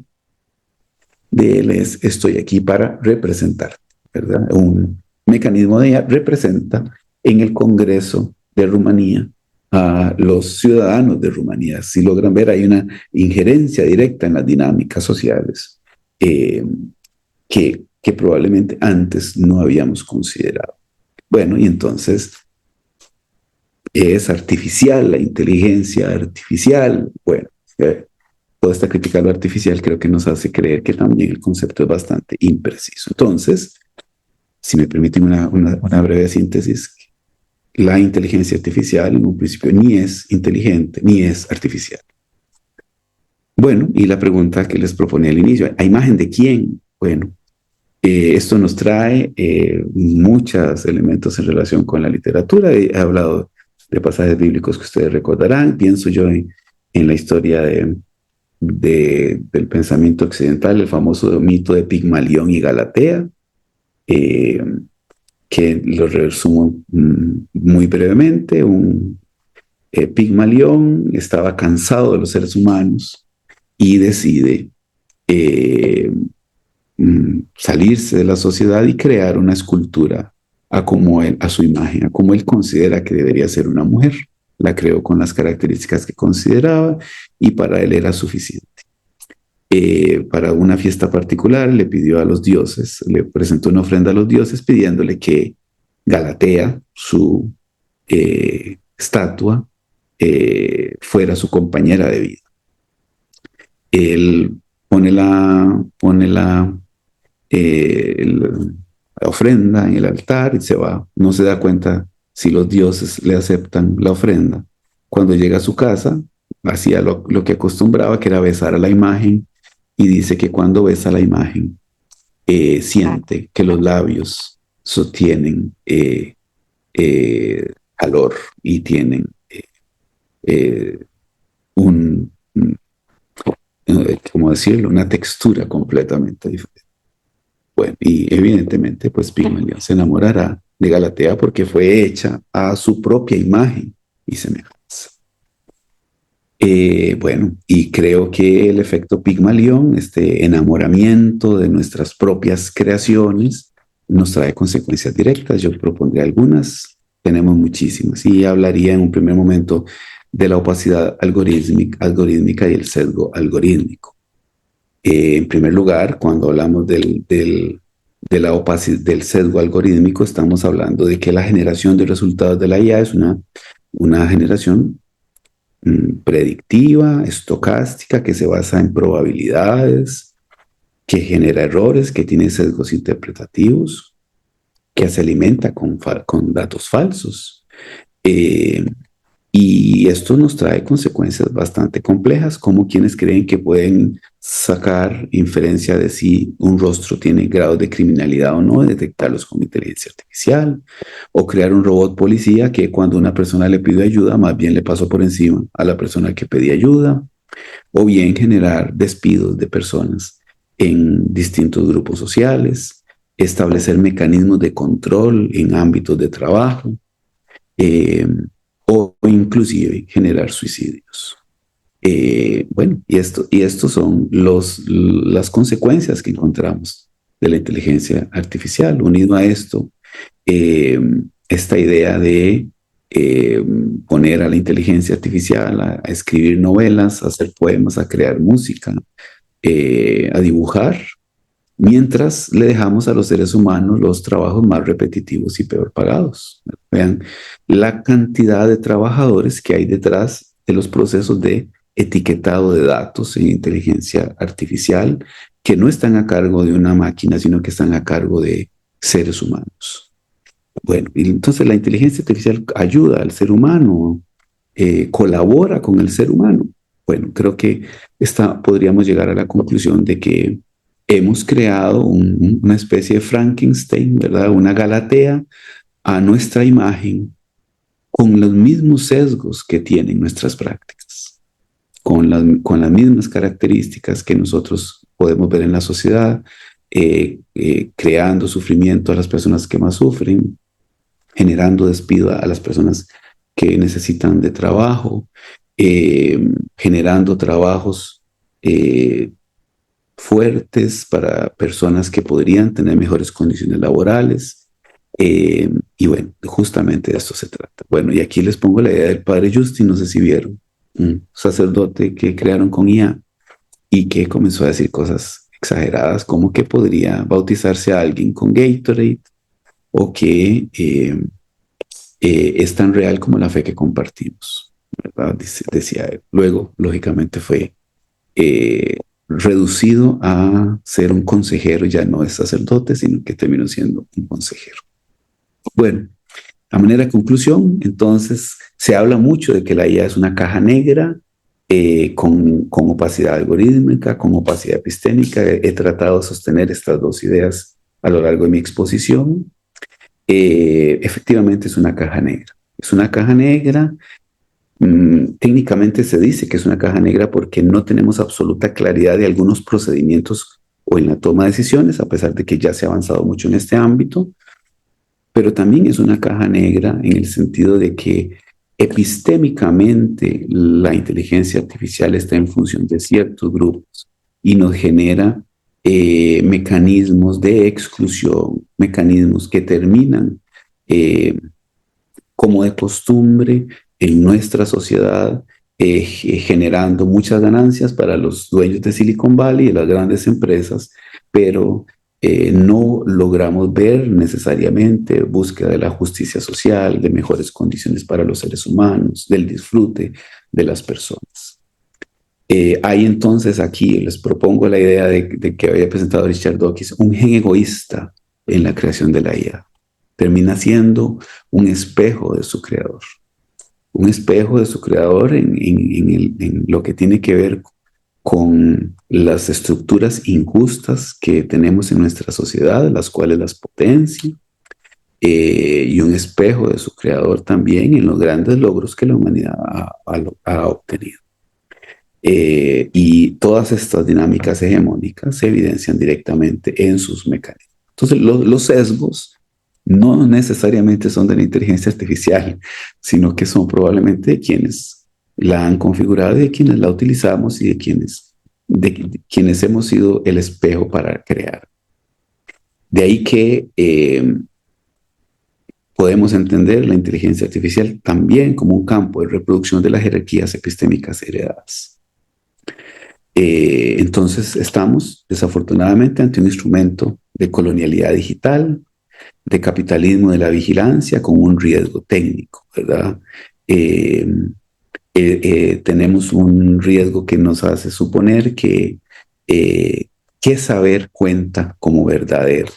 de él es: estoy aquí para representar, ¿verdad? Un mecanismo de ella representa en el Congreso de Rumanía a los ciudadanos de Rumanía. Si logran ver, hay una injerencia directa en las dinámicas sociales que probablemente antes no habíamos considerado. Bueno, y entonces es artificial, la inteligencia artificial. Bueno, toda esta crítica a lo artificial creo que nos hace creer que también el concepto es bastante impreciso. Entonces, si me permiten una breve síntesis, la inteligencia artificial en un principio ni es inteligente ni es artificial. Bueno, y la pregunta que les proponía al inicio, ¿a imagen de quién? Bueno, esto nos trae muchos elementos en relación con la literatura. He hablado de pasajes bíblicos que ustedes recordarán. Pienso yo en la historia del pensamiento occidental, el famoso mito de Pigmalión y Galatea, que lo resumo muy brevemente. Pigmalión estaba cansado de los seres humanos y decide salirse de la sociedad y crear una escultura a su imagen, a como él considera que debería ser una mujer. La creó con las características que consideraba y para él era suficiente. Para una fiesta particular le pidió a los dioses, le presentó una ofrenda a los dioses pidiéndole que Galatea, su estatua, fuera su compañera de vida. Él pone la ofrenda en el altar y se va. No se da cuenta si los dioses le aceptan la ofrenda. Cuando llega a su casa, hacía lo que acostumbraba, que era besar a la imagen, y dice que cuando besa la imagen, siente que los labios sostienen calor y tienen ¿cómo decirlo? Una textura completamente diferente. Bueno, y evidentemente, pues Pigmalión se enamorará de Galatea porque fue hecha a su propia imagen y semejanza. Bueno, y creo que el efecto Pigmalión, este enamoramiento de nuestras propias creaciones, nos trae consecuencias directas. Yo propondré algunas, tenemos muchísimas, y hablaría en un primer momento de la opacidad algorítmica y el sesgo algorítmico. En primer lugar, cuando hablamos del sesgo algorítmico, estamos hablando de que la generación de resultados de la IA es una generación predictiva, estocástica, que se basa en probabilidades, que genera errores, que tiene sesgos interpretativos, que se alimenta con datos falsos. Y esto nos trae consecuencias bastante complejas, como quienes creen que pueden sacar inferencia de si un rostro tiene grados de criminalidad o no, detectarlos con inteligencia artificial, o crear un robot policía que cuando una persona le pide ayuda, más bien le pasó por encima a la persona que pedía ayuda, o bien generar despidos de personas en distintos grupos sociales, establecer mecanismos de control en ámbitos de trabajo, o inclusive generar suicidios. Bueno, y estos son las consecuencias que encontramos de la inteligencia artificial. Unido a esto, esta idea de poner a la inteligencia artificial a escribir novelas, a hacer poemas, a crear música, a dibujar, mientras le dejamos a los seres humanos los trabajos más repetitivos y peor pagados. Vean la cantidad de trabajadores que hay detrás de los procesos de etiquetado de datos en inteligencia artificial, que no están a cargo de una máquina, sino que están a cargo de seres humanos. Bueno, y entonces la inteligencia artificial ayuda al ser humano, colabora con el ser humano. Bueno, creo que podríamos llegar a la conclusión de que hemos creado una especie de Frankenstein, ¿verdad? Una Galatea a nuestra imagen, con los mismos sesgos que tienen nuestras prácticas, con las mismas características que nosotros podemos ver en la sociedad, creando sufrimiento a las personas que más sufren, generando despido a las personas que necesitan de trabajo, generando trabajos fuertes para personas que podrían tener mejores condiciones laborales. Y bueno, justamente de esto se trata. Bueno, y aquí les pongo la idea del padre Justin, no sé si vieron, un sacerdote que crearon con IA y que comenzó a decir cosas exageradas, como que podría bautizarse a alguien con Gatorade, o que es tan real como la fe que compartimos, ¿verdad? Decía él. Luego, lógicamente, fue reducido a ser un consejero, ya no es sacerdote, sino que terminó siendo un consejero. Bueno, a manera de conclusión, entonces, se habla mucho de que la IA es una caja negra con opacidad algorítmica, con opacidad epistémica. He tratado de sostener estas dos ideas a lo largo de mi exposición. Efectivamente es una caja negra. Es una caja negra. Técnicamente se dice que es una caja negra porque no tenemos absoluta claridad de algunos procedimientos o en la toma de decisiones, a pesar de que ya se ha avanzado mucho en este ámbito, pero también es una caja negra en el sentido de que epistémicamente la inteligencia artificial está en función de ciertos grupos y nos genera mecanismos de exclusión, mecanismos que terminan como de costumbre en nuestra sociedad, generando muchas ganancias para los dueños de Silicon Valley y las grandes empresas, pero no logramos ver necesariamente búsqueda de la justicia social, de mejores condiciones para los seres humanos, del disfrute de las personas. Hay entonces aquí, les propongo la idea de que había presentado Richard Dawkins, un gen egoísta en la creación de la IA. Termina siendo un espejo de su creador. Un espejo de su creador en lo que tiene que ver con las estructuras injustas que tenemos en nuestra sociedad, las cuales las potencia, y un espejo de su creador también en los grandes logros que la humanidad ha obtenido. Y todas estas dinámicas hegemónicas se evidencian directamente en sus mecanismos. Entonces, los sesgos no necesariamente son de la inteligencia artificial, sino que son probablemente de quienes la han configurado, de quienes la utilizamos y de quienes hemos sido el espejo para crear. De ahí que podemos entender la inteligencia artificial también como un campo de reproducción de las jerarquías epistémicas heredadas. Entonces estamos desafortunadamente ante un instrumento de colonialidad digital, de capitalismo de la vigilancia con un riesgo técnico, ¿verdad? Tenemos un riesgo que nos hace suponer que saber cuenta como verdadero.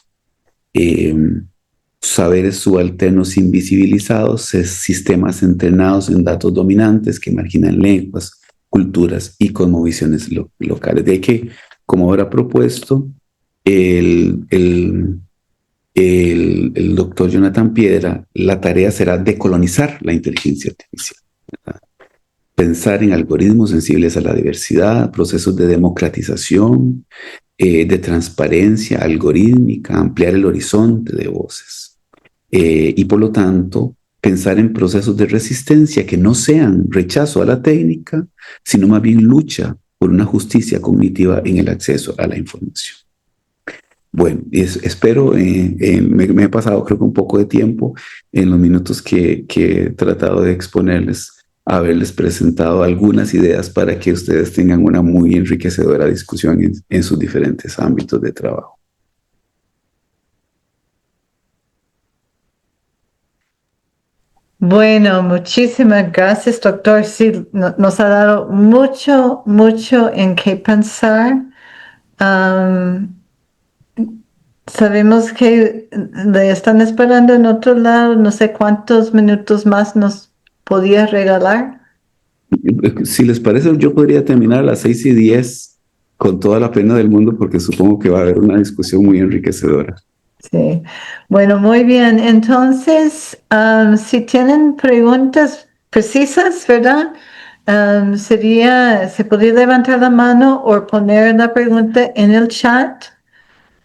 Saberes subalternos invisibilizados, sistemas entrenados en datos dominantes que marginan lenguas, culturas y cosmovisiones locales. De ahí que, como habrá propuesto el doctor Jonathan Piedra, la tarea será decolonizar la inteligencia artificial, ¿verdad? Pensar en algoritmos sensibles a la diversidad, procesos de democratización, de transparencia algorítmica, ampliar el horizonte de voces. Y por lo tanto, pensar en procesos de resistencia que no sean rechazo a la técnica, sino más bien lucha por una justicia cognitiva en el acceso a la información. Bueno, espero, me he pasado creo que un poco de tiempo en los minutos que he tratado de exponerles, haberles presentado algunas ideas para que ustedes tengan una muy enriquecedora discusión en sus diferentes ámbitos de trabajo. Bueno, muchísimas gracias, doctor. Sí, nos ha dado mucho, mucho en qué pensar. Sabemos que le están esperando en otro lado. No sé cuántos minutos más nos podía regalar. Si les parece, yo podría terminar a las 6:10 con toda la pena del mundo porque supongo que va a haber una discusión muy enriquecedora. Sí, bueno, muy bien. Entonces, si tienen preguntas precisas, ¿verdad? Se podría levantar la mano o poner la pregunta en el chat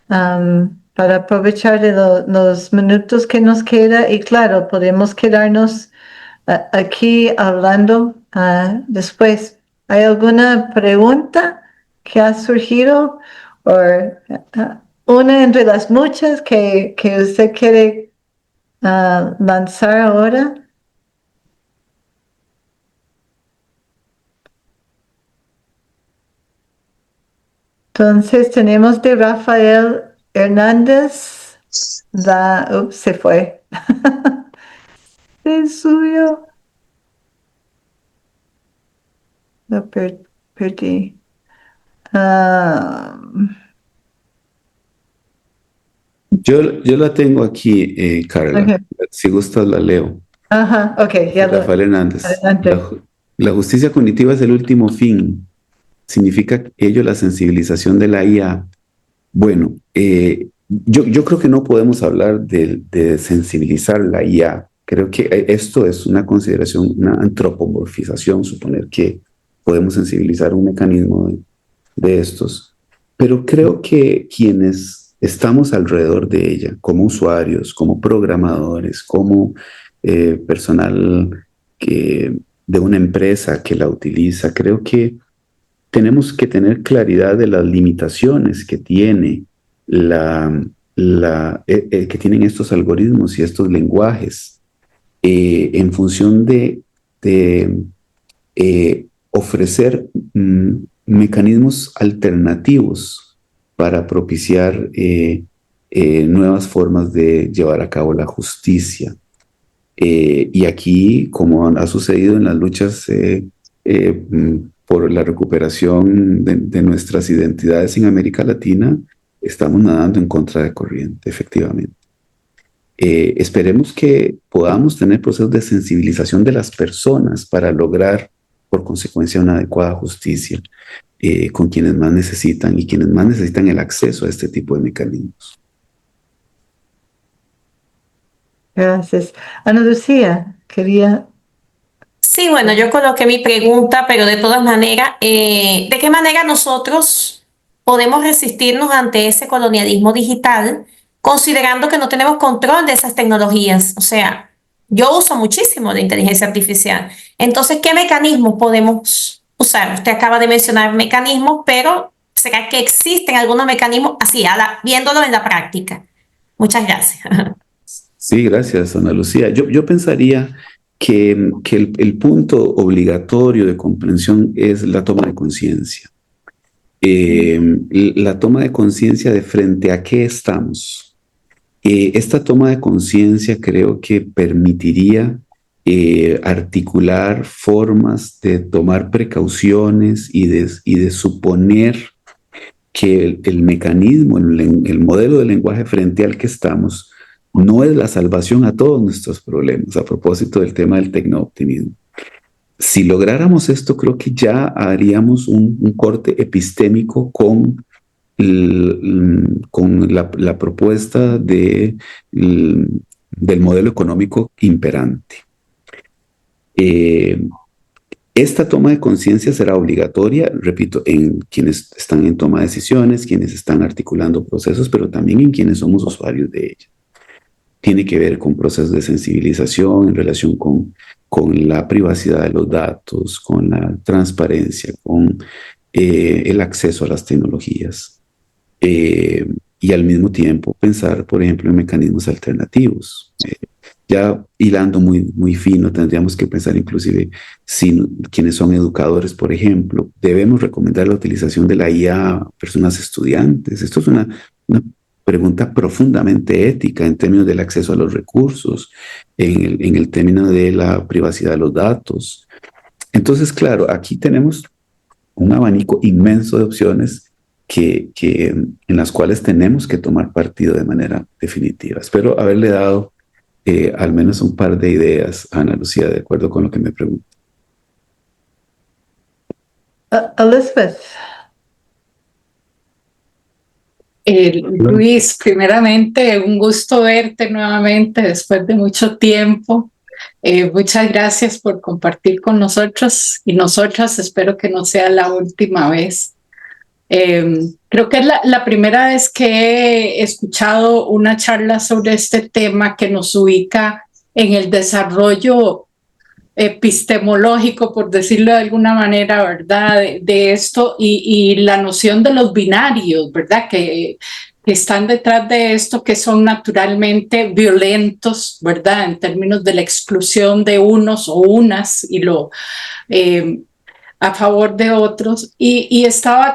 para aprovechar de los minutos que nos queda. Y claro, podemos quedarnos aquí hablando después. ¿Hay alguna pregunta que ha surgido? O una entre las muchas que usted quiere lanzar ahora. Entonces tenemos de Rafael Hernández. Se fue. Se subió. Lo perdí. Yo la tengo aquí, Carla. Okay. Si gustas, la leo. Ajá, ok, ya Rafael Hernández. adelante. La justicia cognitiva es el último fin. ¿Significa ello la sensibilización de la IA? Bueno, yo creo que no podemos hablar de sensibilizar la IA Creo que esto es una consideración, una antropomorfización, suponer que podemos sensibilizar un mecanismo de estos, pero creo que quienes estamos alrededor de ella, como usuarios, como programadores, como personal de una empresa que la utiliza, creo que tenemos que tener claridad de las limitaciones que tiene que tienen estos algoritmos y estos lenguajes en función de ofrecer mecanismos alternativos para propiciar nuevas formas de llevar a cabo la justicia. Y aquí, como ha sucedido en las luchas por la recuperación de nuestras identidades en América Latina, estamos nadando en contra de corriente, efectivamente. Esperemos que podamos tener procesos de sensibilización de las personas para lograr, por consecuencia, una adecuada justicia con quienes más necesitan y quienes más necesitan el acceso a este tipo de mecanismos. Gracias. Ana Lucía, quería... Sí, bueno, yo coloqué mi pregunta, pero de todas maneras, ¿de qué manera nosotros podemos resistirnos ante ese colonialismo digital, considerando que no tenemos control de esas tecnologías? O sea, yo uso muchísimo la inteligencia artificial. Entonces, ¿qué mecanismos podemos usar? Usted acaba de mencionar mecanismos, pero ¿será que existen algunos mecanismos así, viéndolo en la práctica? Muchas gracias. Sí, gracias, Ana Lucía. Yo pensaría que el punto obligatorio de comprensión es la toma de conciencia. La toma de conciencia de frente a qué estamos. Esta toma de conciencia creo que permitiría articular formas de tomar precauciones y de suponer que el mecanismo, el modelo de lenguaje frente al que estamos, no es la salvación a todos nuestros problemas, a propósito del tema del tecnooptimismo. Si lográramos esto, creo que ya haríamos un corte epistémico con la propuesta del modelo económico imperante. Esta toma de conciencia será obligatoria, repito, en quienes están en toma de decisiones, quienes están articulando procesos, pero también en quienes somos usuarios de ella. Tiene que ver con procesos de sensibilización en relación con la privacidad de los datos, con la transparencia, con el acceso a las tecnologías. Y al mismo tiempo pensar, por ejemplo, en mecanismos alternativos. Ya hilando muy fino, tendríamos que pensar inclusive si quienes son educadores, por ejemplo, debemos recomendar la utilización de la IA a personas estudiantes. Esto es una pregunta profundamente ética en términos del acceso a los recursos, en el término de la privacidad de los datos. Entonces, claro, aquí tenemos un abanico inmenso de opciones en las cuales tenemos que tomar partido de manera definitiva. Espero haberle dado al menos un par de ideas a Ana Lucía, de acuerdo con lo que me pregunta. Elizabeth. Luis, primeramente, un gusto verte nuevamente después de mucho tiempo. Muchas gracias por compartir con nosotros y nosotras. Espero que no sea la última vez. Creo que es la primera vez que he escuchado una charla sobre este tema que nos ubica en el desarrollo epistemológico, por decirlo de alguna manera, ¿verdad? De esto y la noción de los binarios, ¿verdad? Que están detrás de esto, que son naturalmente violentos, ¿verdad? En términos de la exclusión de unos o unas y a favor de otros. Y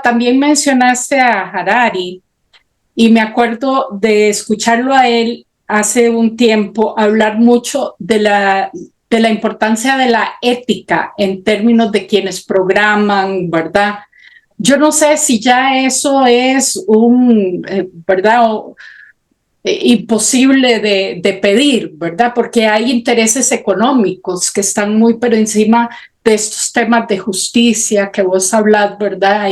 también mencionaste a Harari, y me acuerdo de escucharlo a él hace un tiempo hablar mucho de la importancia de la ética en términos de quienes programan, ¿verdad? Yo no sé si ya eso es ¿verdad? Imposible de pedir, ¿verdad? Porque hay intereses económicos que están muy por encima de estos temas de justicia que vos hablas, ¿verdad?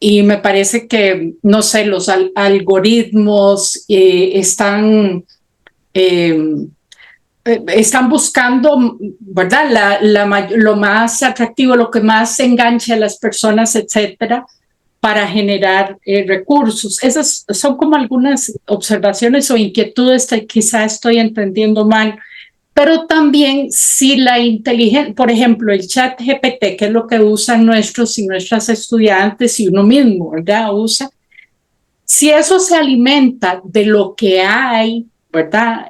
Y me parece que, no sé, los algoritmos están están buscando, ¿verdad? Lo más atractivo, lo que más enganche a las personas, etcétera, para generar recursos. Esas son como algunas observaciones o inquietudes que quizá estoy entendiendo mal, pero también si la inteligencia, por ejemplo, el chat GPT, que es lo que usan nuestros y nuestras estudiantes y uno mismo, ¿verdad? Usa. Si eso se alimenta de lo que hay, ¿verdad?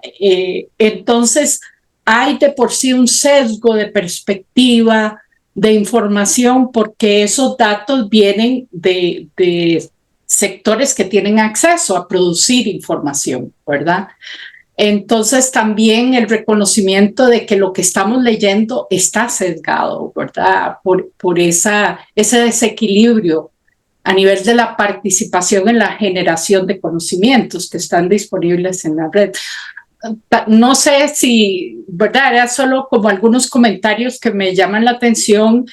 Entonces hay de por sí un sesgo de perspectiva, de información, porque esos datos vienen de sectores que tienen acceso a producir información, ¿verdad? Entonces también el reconocimiento de que lo que estamos leyendo está sesgado, ¿verdad? Por ese desequilibrio a nivel de la participación en la generación de conocimientos que están disponibles en la red. No sé si, ¿verdad? Era solo como algunos comentarios que me llaman la atención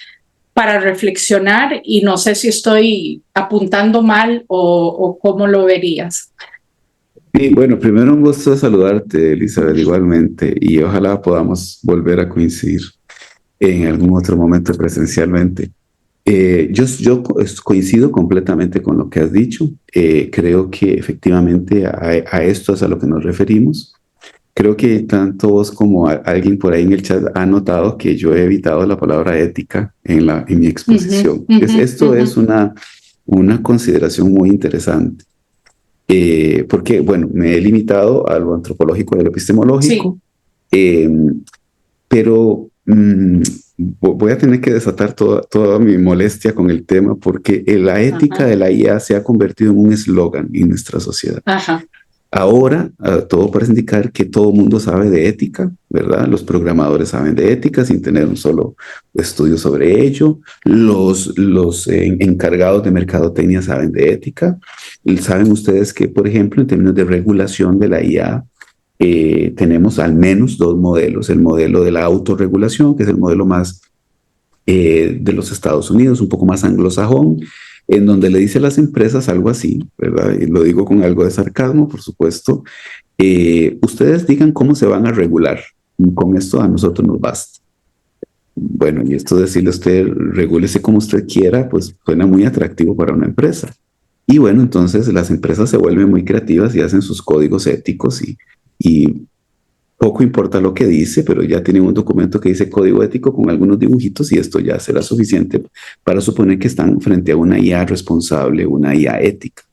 para reflexionar y no sé si estoy apuntando mal o cómo lo verías. Sí, bueno, primero un gusto saludarte, Elizabeth, igualmente, y ojalá podamos volver a coincidir en algún otro momento presencialmente. Yo coincido completamente con lo que has dicho. Creo que efectivamente a esto es a lo que nos referimos. Creo que tanto vos como alguien por ahí en el chat ha notado que yo he evitado la palabra ética en mi exposición. Esto es una consideración muy interesante. Porque, bueno, me he limitado a lo antropológico y a lo epistemológico, sí. Pero voy a tener que desatar toda mi molestia con el tema porque la ética de la IA se ha convertido en un eslogan en nuestra sociedad. Ahora todo parece indicar que todo el mundo sabe de ética, ¿verdad? Los programadores saben de ética sin tener un solo estudio sobre ello. Los encargados de mercadotecnia saben de ética. Saben ustedes que, por ejemplo, en términos de regulación de la IA, tenemos al menos dos modelos. El modelo de la autorregulación, que es el modelo más de los Estados Unidos, un poco más anglosajón, en donde le dice a las empresas algo así, ¿verdad? Y lo digo con algo de sarcasmo, por supuesto. Ustedes digan cómo se van a regular. Y con esto a nosotros nos basta. Bueno, y esto de decirle a usted, regúlese como usted quiera, pues suena muy atractivo para una empresa. Y bueno, entonces las empresas se vuelven muy creativas y hacen sus códigos éticos y poco importa lo que dice, pero ya tienen un documento que dice código ético con algunos dibujitos y esto ya será suficiente para suponer que están frente a una IA responsable, una IA ética.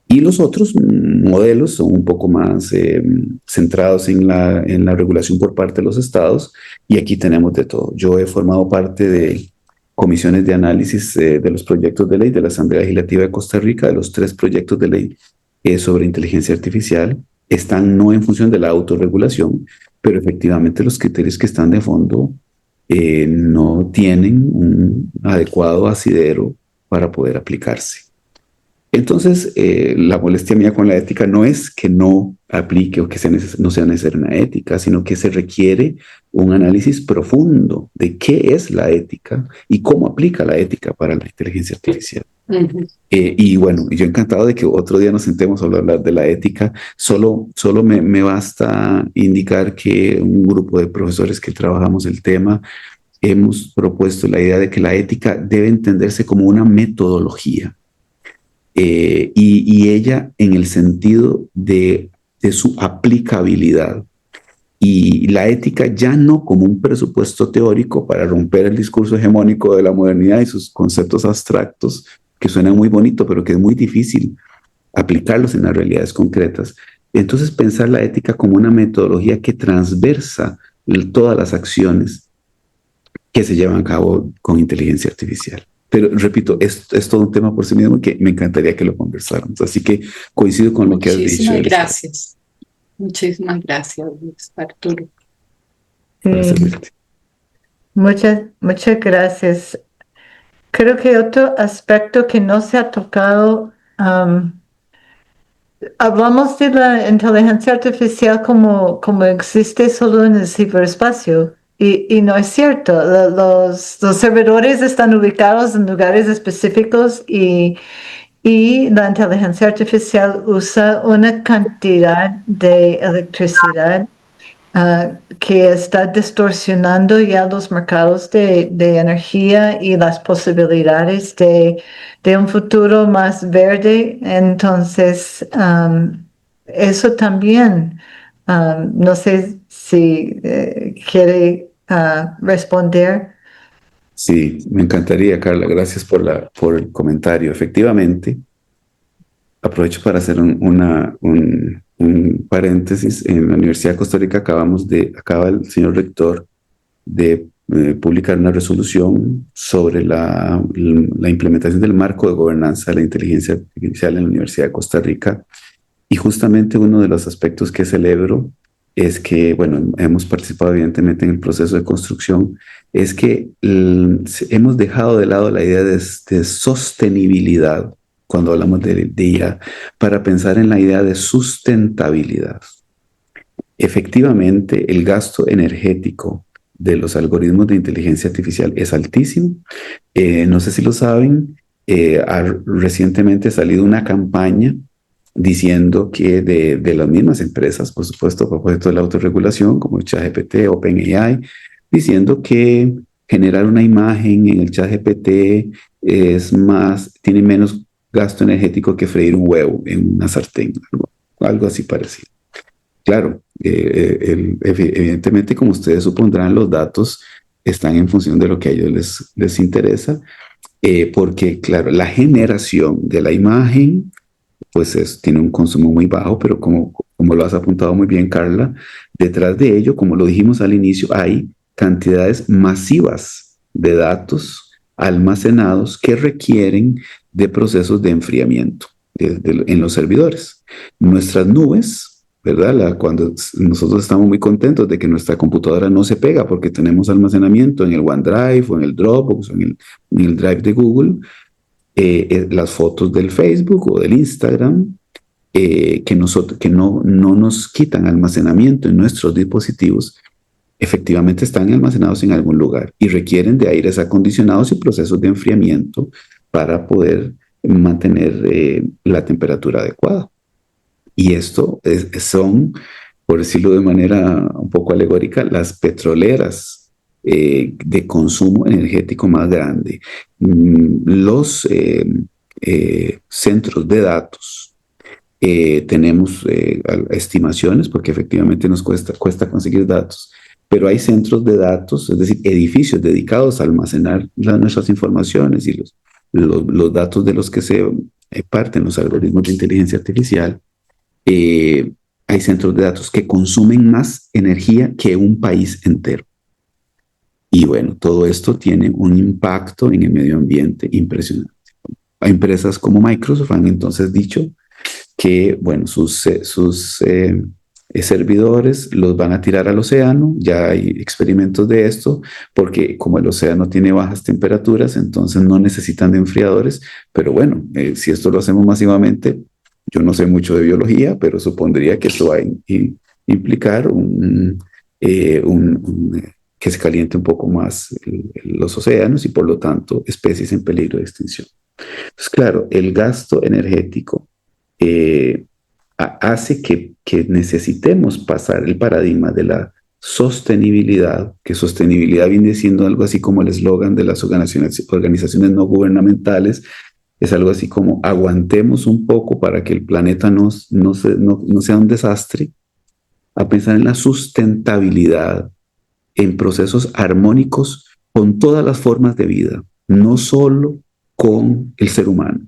Y los otros modelos son un poco más centrados en la regulación por parte de los estados y aquí tenemos de todo. Yo he formado parte de comisiones de análisis de los proyectos de ley de la Asamblea Legislativa de Costa Rica, de los 3 proyectos de ley sobre inteligencia artificial. Están no en función de la autorregulación, pero efectivamente los criterios que están de fondo no tienen un adecuado asidero para poder aplicarse. Entonces, la molestia mía con la ética no es que no aplique o que no sea necesaria una ética, sino que se requiere un análisis profundo de qué es la ética y cómo aplica la ética para la inteligencia artificial. Y bueno, yo encantado de que otro día nos sentemos a hablar de la ética. Solo me basta indicar que un grupo de profesores que trabajamos el tema hemos propuesto la idea de que la ética debe entenderse como una metodología. Y ella en el sentido de su aplicabilidad. Y la ética ya no como un presupuesto teórico para romper el discurso hegemónico de la modernidad y sus conceptos abstractos, que suenan muy bonito, pero que es muy difícil aplicarlos en las realidades concretas. Entonces pensar la ética como una metodología que transversa todas las acciones que se llevan a cabo con inteligencia artificial. Pero repito, es todo un tema por sí mismo que me encantaría que lo conversáramos. Así que coincido con lo que has dicho. Muchísimas gracias. Muchísimas gracias, Arturo. Muchas gracias. Creo que otro aspecto que no se ha tocado, hablamos de la inteligencia artificial como existe solo en el ciberespacio. Y no es cierto. Los servidores están ubicados en lugares específicos y la inteligencia artificial usa una cantidad de electricidad que está distorsionando ya los mercados de energía y las posibilidades de un futuro más verde. Entonces, eso también, no sé si quiere responder. Sí, me encantaría, Carla. Gracias por el comentario. Efectivamente, aprovecho para hacer un paréntesis. En la Universidad de Costa Rica acaba el señor rector de publicar una resolución sobre la implementación del marco de gobernanza de la inteligencia artificial en la Universidad de Costa Rica. Y justamente uno de los aspectos que celebro es que, bueno, hemos participado evidentemente en el proceso de construcción, es que hemos dejado de lado la idea de sostenibilidad cuando hablamos de IA para pensar en la idea de sustentabilidad. Efectivamente, el gasto energético de los algoritmos de inteligencia artificial es altísimo. No sé si lo saben, recientemente ha salido una campaña diciendo que de las mismas empresas, por supuesto, a propósito de la autorregulación, como ChatGPT, OpenAI, diciendo que generar una imagen en el ChatGPT tiene menos gasto energético que freír un huevo en una sartén, algo así parecido. Claro, evidentemente, como ustedes supondrán, los datos están en función de lo que a ellos les interesa, porque, claro, la generación de la imagen pues tiene un consumo muy bajo, pero como lo has apuntado muy bien, Carla, detrás de ello, como lo dijimos al inicio, hay cantidades masivas de datos almacenados que requieren de procesos de enfriamiento en los servidores. Nuestras nubes, ¿verdad? Cuando nosotros estamos muy contentos de que nuestra computadora no se pega porque tenemos almacenamiento en el OneDrive o en el Dropbox o en el Drive de Google, las fotos del Facebook o del Instagram, que no nos quitan almacenamiento en nuestros dispositivos, efectivamente están almacenados en algún lugar y requieren de aires acondicionados y procesos de enfriamiento para poder mantener la temperatura adecuada. Y esto son, por decirlo de manera un poco alegórica, las petroleras de consumo energético más grande. Los centros de datos, tenemos estimaciones, porque efectivamente nos cuesta conseguir datos, pero hay centros de datos, es decir, edificios dedicados a almacenar nuestras informaciones y los datos de los que se parten los algoritmos de inteligencia artificial. Hay centros de datos que consumen más energía que un país entero. Y bueno, todo esto tiene un impacto en el medio ambiente impresionante. Hay empresas como Microsoft han entonces dicho que, bueno, sus servidores los van a tirar al océano. Ya hay experimentos de esto, porque como el océano tiene bajas temperaturas, entonces no necesitan de enfriadores. Pero bueno, si esto lo hacemos masivamente, yo no sé mucho de biología, pero supondría que esto va a implicar que se caliente un poco más los océanos y por lo tanto especies en peligro de extinción. Entonces, claro, el gasto energético hace que necesitemos pasar el paradigma de la sostenibilidad, que sostenibilidad viene siendo algo así como el eslogan de las organizaciones no gubernamentales, es algo así como aguantemos un poco para que el planeta no sea un desastre, a pensar en la sustentabilidad, en procesos armónicos con todas las formas de vida, no solo con el ser humano.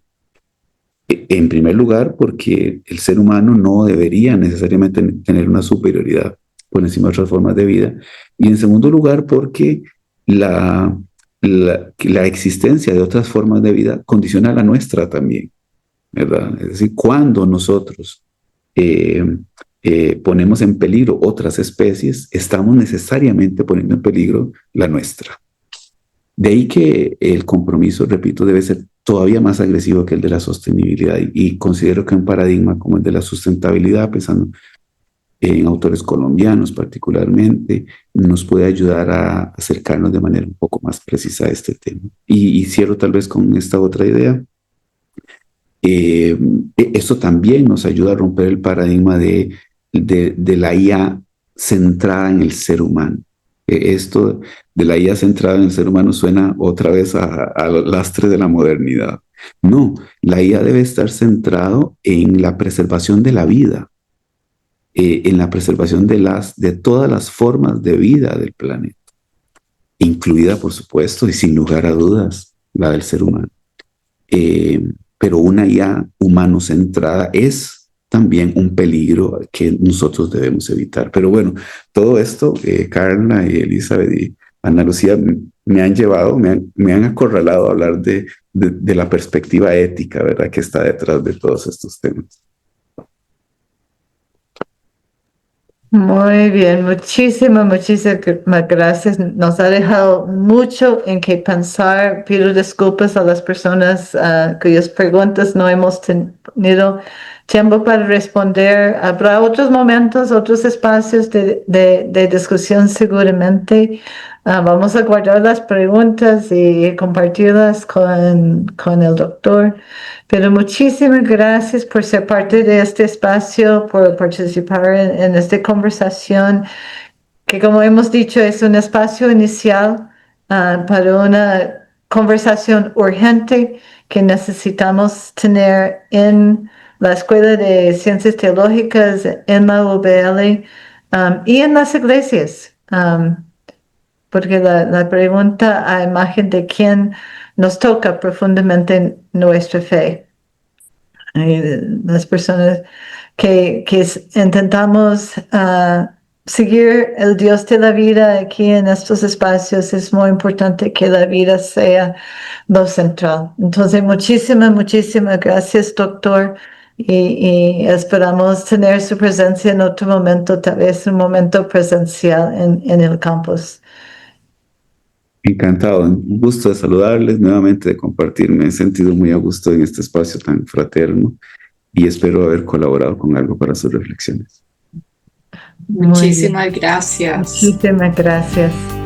En primer lugar, porque el ser humano no debería necesariamente tener una superioridad por encima de otras formas de vida. Y en segundo lugar, porque la existencia de otras formas de vida condiciona la nuestra también, ¿verdad? Es decir, cuando nosotros ponemos en peligro otras especies, estamos necesariamente poniendo en peligro la nuestra. De ahí que el compromiso, repito, debe ser todavía más agresivo que el de la sostenibilidad, y considero que un paradigma como el de la sustentabilidad, pensando en autores colombianos particularmente, nos puede ayudar a acercarnos de manera un poco más precisa a este tema. Y cierro tal vez con esta otra idea. Esto también nos ayuda a romper el paradigma de la IA centrada en el ser humano. Esto de la IA centrada en el ser humano suena otra vez a los lastres de la modernidad. No, la IA debe estar centrado en la preservación de la vida, en la preservación de todas las formas de vida del planeta, incluida, por supuesto, y sin lugar a dudas, la del ser humano. Pero una IA humano-centrada es también un peligro que nosotros debemos evitar. Pero bueno, todo esto, Carla y Elizabeth y Ana Lucía, me han llevado, me han acorralado a hablar de la perspectiva ética, ¿verdad?, que está detrás de todos estos temas. Muy bien, muchísimas gracias. Nos ha dejado mucho en que pensar. Pido disculpas a las personas cuyas preguntas no hemos tenido tiempo para responder. Habrá otros momentos, otros espacios de discusión seguramente. Vamos a guardar las preguntas y compartirlas con el doctor. Pero muchísimas gracias por ser parte de este espacio, por participar en esta conversación, que como hemos dicho es un espacio inicial para una conversación urgente que necesitamos tener en la Escuela de Ciencias Teológicas, en la UBL y en las iglesias. Porque la pregunta a imagen de quién nos toca profundamente nuestra fe. Las personas que intentamos seguir el Dios de la vida aquí en estos espacios, es muy importante que la vida sea lo central. Entonces, muchísimas gracias, doctor. Y esperamos tener su presencia en otro momento, tal vez un momento presencial en el campus. Encantado, un gusto de saludarles, nuevamente de compartir. Me he sentido muy a gusto en este espacio tan fraterno y espero haber colaborado con algo para sus reflexiones. Muchísimas gracias. Muchísimas gracias.